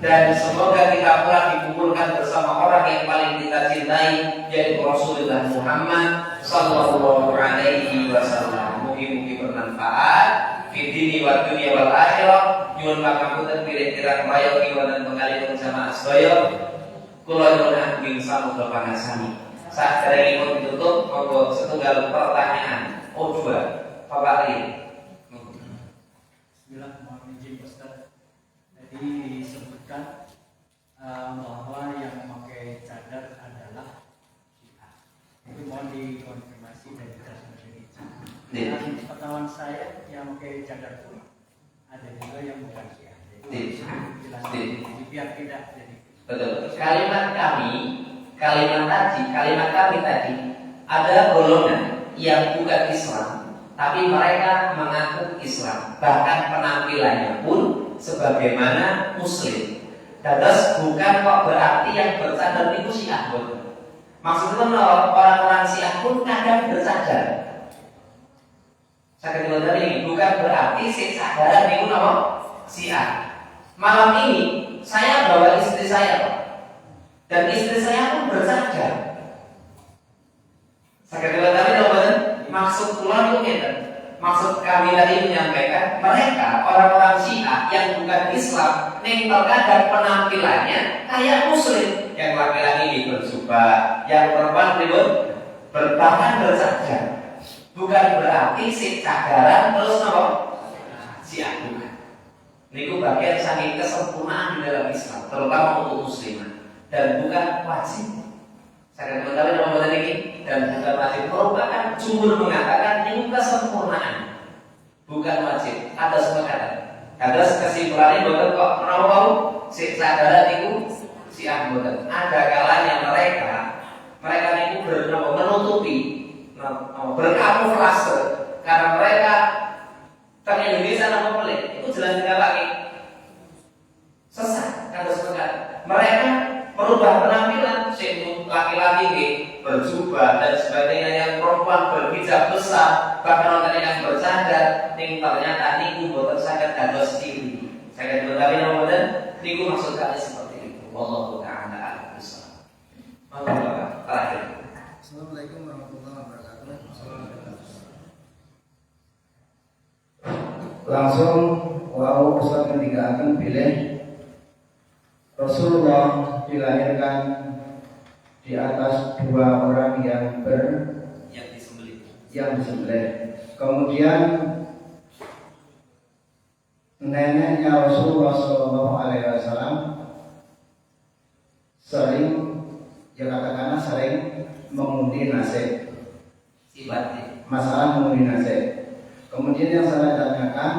Dan semoga kita pula dikumpulkan bersama orang yang paling kita cintai, yaitu Rasulullah Muhammad sallallahu alaihi wasallam. Mugi-mugi bermanfaat fi dini wa dunya wal akhirah. Nyuwun pangapunten pirang-pirang rayogi wonten penggalipun jamaah sedaya. Kula nyuwun agung samuga pangasami. Saderengipun ditutup monggo setunggal pertanyaan. Dua. Bapak Ali. Bismillahirrahmanirrahim, Ustaz. Tadi disebutkan bahwa yang memakai cadar adalah Syiah. Itu mohon dikonfirmasi dari dasar sendiri. Dan pengetahuan saya yang memakai cadar pun ada juga yang bukan Syiah. Jadi biar tidak jadi. Betul. Kalimat kami tadi ada golongan yang bukan Islam, tapi mereka mengaku Islam. Bahkan penampilannya pun sebagaimana Muslim. Dados bukan kok berarti yang bercadar itu Syiah. Maksudnya orang-orang Syiah pun kadang bercadar. Saya katakan ini bukan berarti si cadaran itu nama Syiah. Malam ini saya bawa istri saya, dan istri saya pun bercadar. Saya katakan ini maksud pulang itu gitu. Maksud kami tadi menyampaikan mereka orang-orang Syiah yang bukan Islam, yang terkadang penampilannya kayak Muslim. Yang laki-laki ini berjubah, yang perempuan ribut bertahan bercadar. Bukan berarti si cadaran terus apa? Syiah bukan. Ini bagian saking kesempurnaan di dalam Islam, terutama untuk muslimah, dan bukan wajib. Saya akan mengatakan nama ini dan bukan wajib. Merupakan jumhur mengatakan ini kesempurnaan, bukan wajib. Ada sepakatan. Ada kesimpulannya bukan kok merawat si cadaran itu Syiah bukan. Ada kalanya mereka itu menutupi, berkamuflase karena mereka kan Indonesia nama pelik itu jelas tidak lagi sesat. Ada sepakatan. Mereka merubah penampilan, sehingga laki-laki berjubah dan sebagainya, yang perempuan berhijab besar, bahkan orang yang bercadar, ning ternyata niku boten saged dados ciri. Saged mengetahui nomor niku maksud kami seperti itu. Wallahu ta'ala a'lam bishawab. Terakhir. Assalamualaikum warahmatullahi wabarakatuh. Langsung wow Ustaz ketika akan pilih Rasulullah dilahirkan di atas dua orang yang disembelih. Kemudian neneknya Rasulullah Shallallahu Alaihi Wasallam sering, ya katakanlah sering mengundi nasib. Masalah mengundi nasib. Kemudian yang saya tanyakan,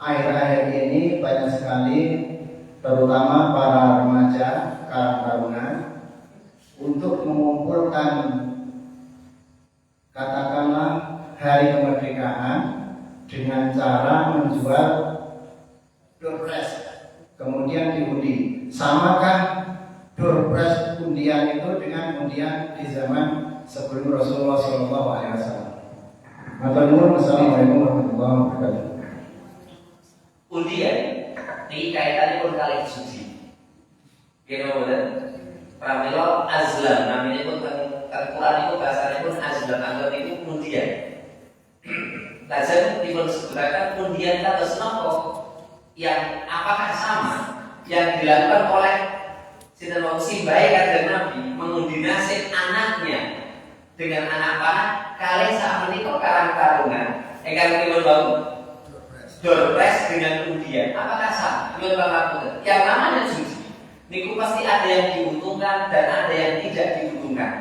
akhir-akhir ini banyak sekali, terutama para remaja, karang taruna, untuk mengumpulkan katakanlah hari kemerdekaan dengan cara menjual doorpress, kemudian diundi. Samakah doorpress undian itu dengan undian di zaman sebelum Rasulullah SAW? Assalamualaikum warahmatullahi wabarakatuh. Undian ini kaitannya pun kali suci. Kemudian pramila azlam, namanya pun Quran itu bahasanya pun azlam, anggap itu undian. Lazim disebutkan undian kata senopo yang apakah sama yang dilakukan oleh Sinten Simbai Kanjeng Nabi mengundi nasib anaknya dengan anak panah kali saat menikah karang taruna engkang dipun bau doorpress dengan undian, apakah sama? Yang namanya suci. niku pasti ada yang diuntungkan dan ada yang tidak diuntungkan.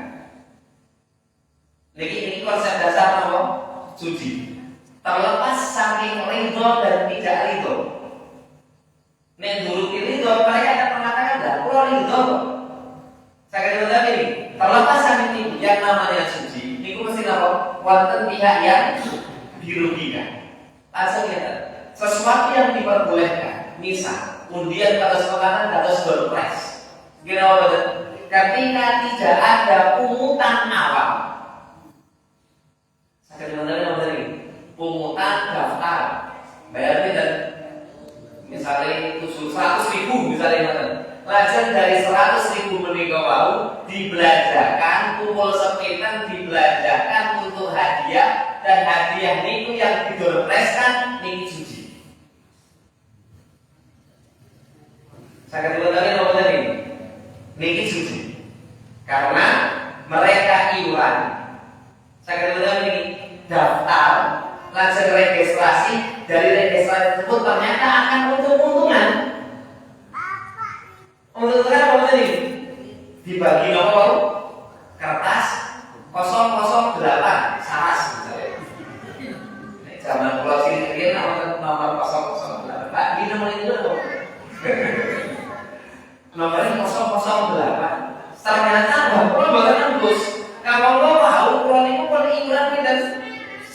Ini konsep dasar apa? Judi. Terlepas saking ridho dan tidak ridho. Nek nuruti ridho, mereka akan mengatakan dah, kalau ridho. Saya kata ini, terlepas saking itu yang namanya judi, niku mesti apa? Wonten pihak yang dirugikan. Langsung lihat, sesuatu yang diperbolehkan, misal undian kados makanan kados door prize. Kira apa? Ketika tidak ada pungutan awal. Saya kata ini, pungutan daftar. Bayar tidak? Misalnya 100.000 misalnya. Lajeng dari 100.000 menika wau dibelanjakan, kumpul sepinten dibelanjakan untuk hadiah, dan hadiah niku yang didorpreskan niki judi. Saya katakan apa tadi? Niki judi. Karena mereka iuran. Saya katakan ini daftar, lajeng registrasi, dari registrasi tersebut ternyata akan untung-untungan. Untuk apa tadi? Dibagi nomor kertas 008 saras misalnya. Zaman pulau sini nomor 008. Pak, di nomor itu apa? Nomornya 008. Ternyata pulau bahkan nembus. Kalau lo tahu pulau itu pun iuran kita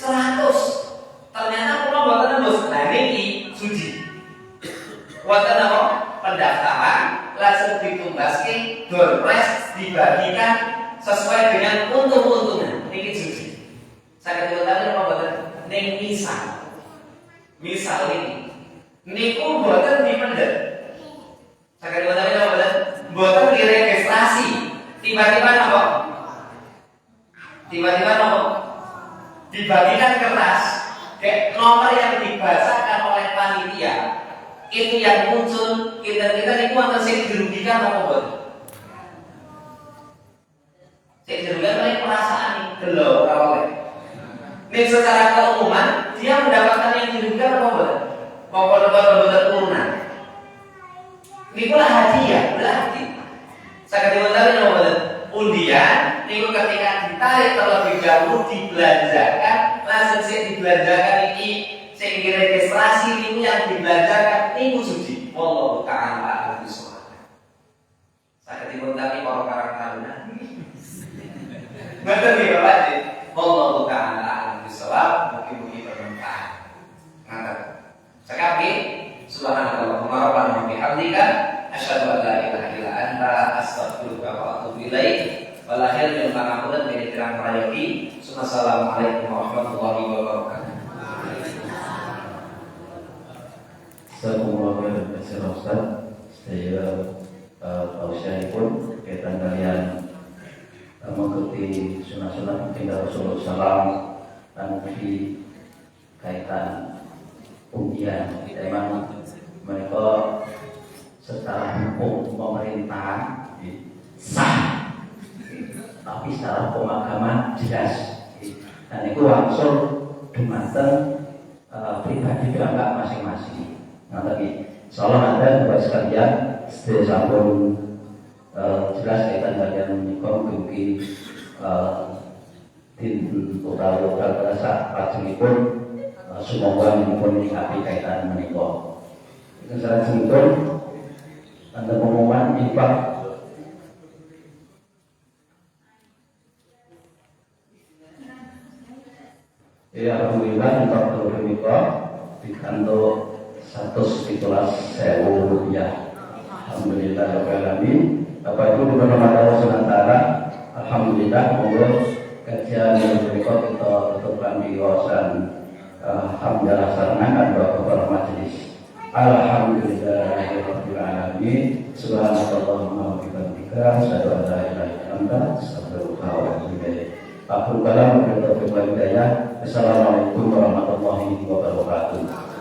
100. Ternyata pulau bahkan nembus. Nah ini judi. Wonten apa? Pendaftaran langsung ditumbaski, door prize dibagikan sesuai dengan untung-untungan. Niki judi. Saya katakan apa betul? Ning misal ini, niku buatan dipendhet. Saya katakan apa betul? Buatan diregistrasi. Tiba-tiba apa? Dibagikan kertas. Kayak nomor yang dibacakan oleh panitia. Itu yang muncul kita itu akan sing dirugikan apa buat? Sing dirugikan oleh perasaan gelo oleh. Ini secara keumuman dia mendapatkan yang dirugikan apa buat? Pokok-pokok turunan. Ini pula hadiah berarti. Saya katakan apa buat? Undian, ini ketika ditarik terlebih dahulu dibelanjakan, langsung sing dibelanjakan ini. Sing registrasi ini yang dibelanjakan niku judi. Wallahu ta'ala bishawab. Sakit dipun tapi para karang taruna. Betul ya Bapak. Wallahu ta'ala bishawab. Mugi-mugi bermanfaat. Mantap. Sekali subhanallahumma rabbana wa bihamdika asyhadu an la ilaha illa anta astaghfiruka wa atubu ilaik. Walahir min pangapunten dening kirang prayogi. Assalamualaikum warahmatullahi wabarakatuh. Assalamualaikum warahmatullahi wabarakatuh. Saya tausiah pun kaitan kalian mengikuti sunnah-sunnah tinggal Rasulullah SAW dan di kaitan undian. Memang mereka secara hukum pemerintahan sah, tapi secara hukum agama jelas. Dan itu langsung dumateng pribadi dampak masing-masing. Nah tapi salah ada buat sekalian setelah sampun jelas kaitan kalian menikah mungkin tim lokal pada pagi pun semoga pun menyikapi kaitan menikah. Itu salah satu ada pengumuman infak. Ya alhamdulillah infak terus menikah di kantor 117.000 rupiah. Alhamdulillah alamin. Bapak Ibu beberapa tahun sementara, alhamdulillah monggo kajian yang berikut kita tutupkan di kawasan Hamdalah Sarangan dan beberapa majelis. Alhamdulillahirabbil alamin. Subhanallahumma wa bihamdika asyhadu an la ilaha illa anta astaghfiruka wa atubu ilaik. Aku kalam berdoa kepada Assalamualaikum warahmatullahi wabarakatuh.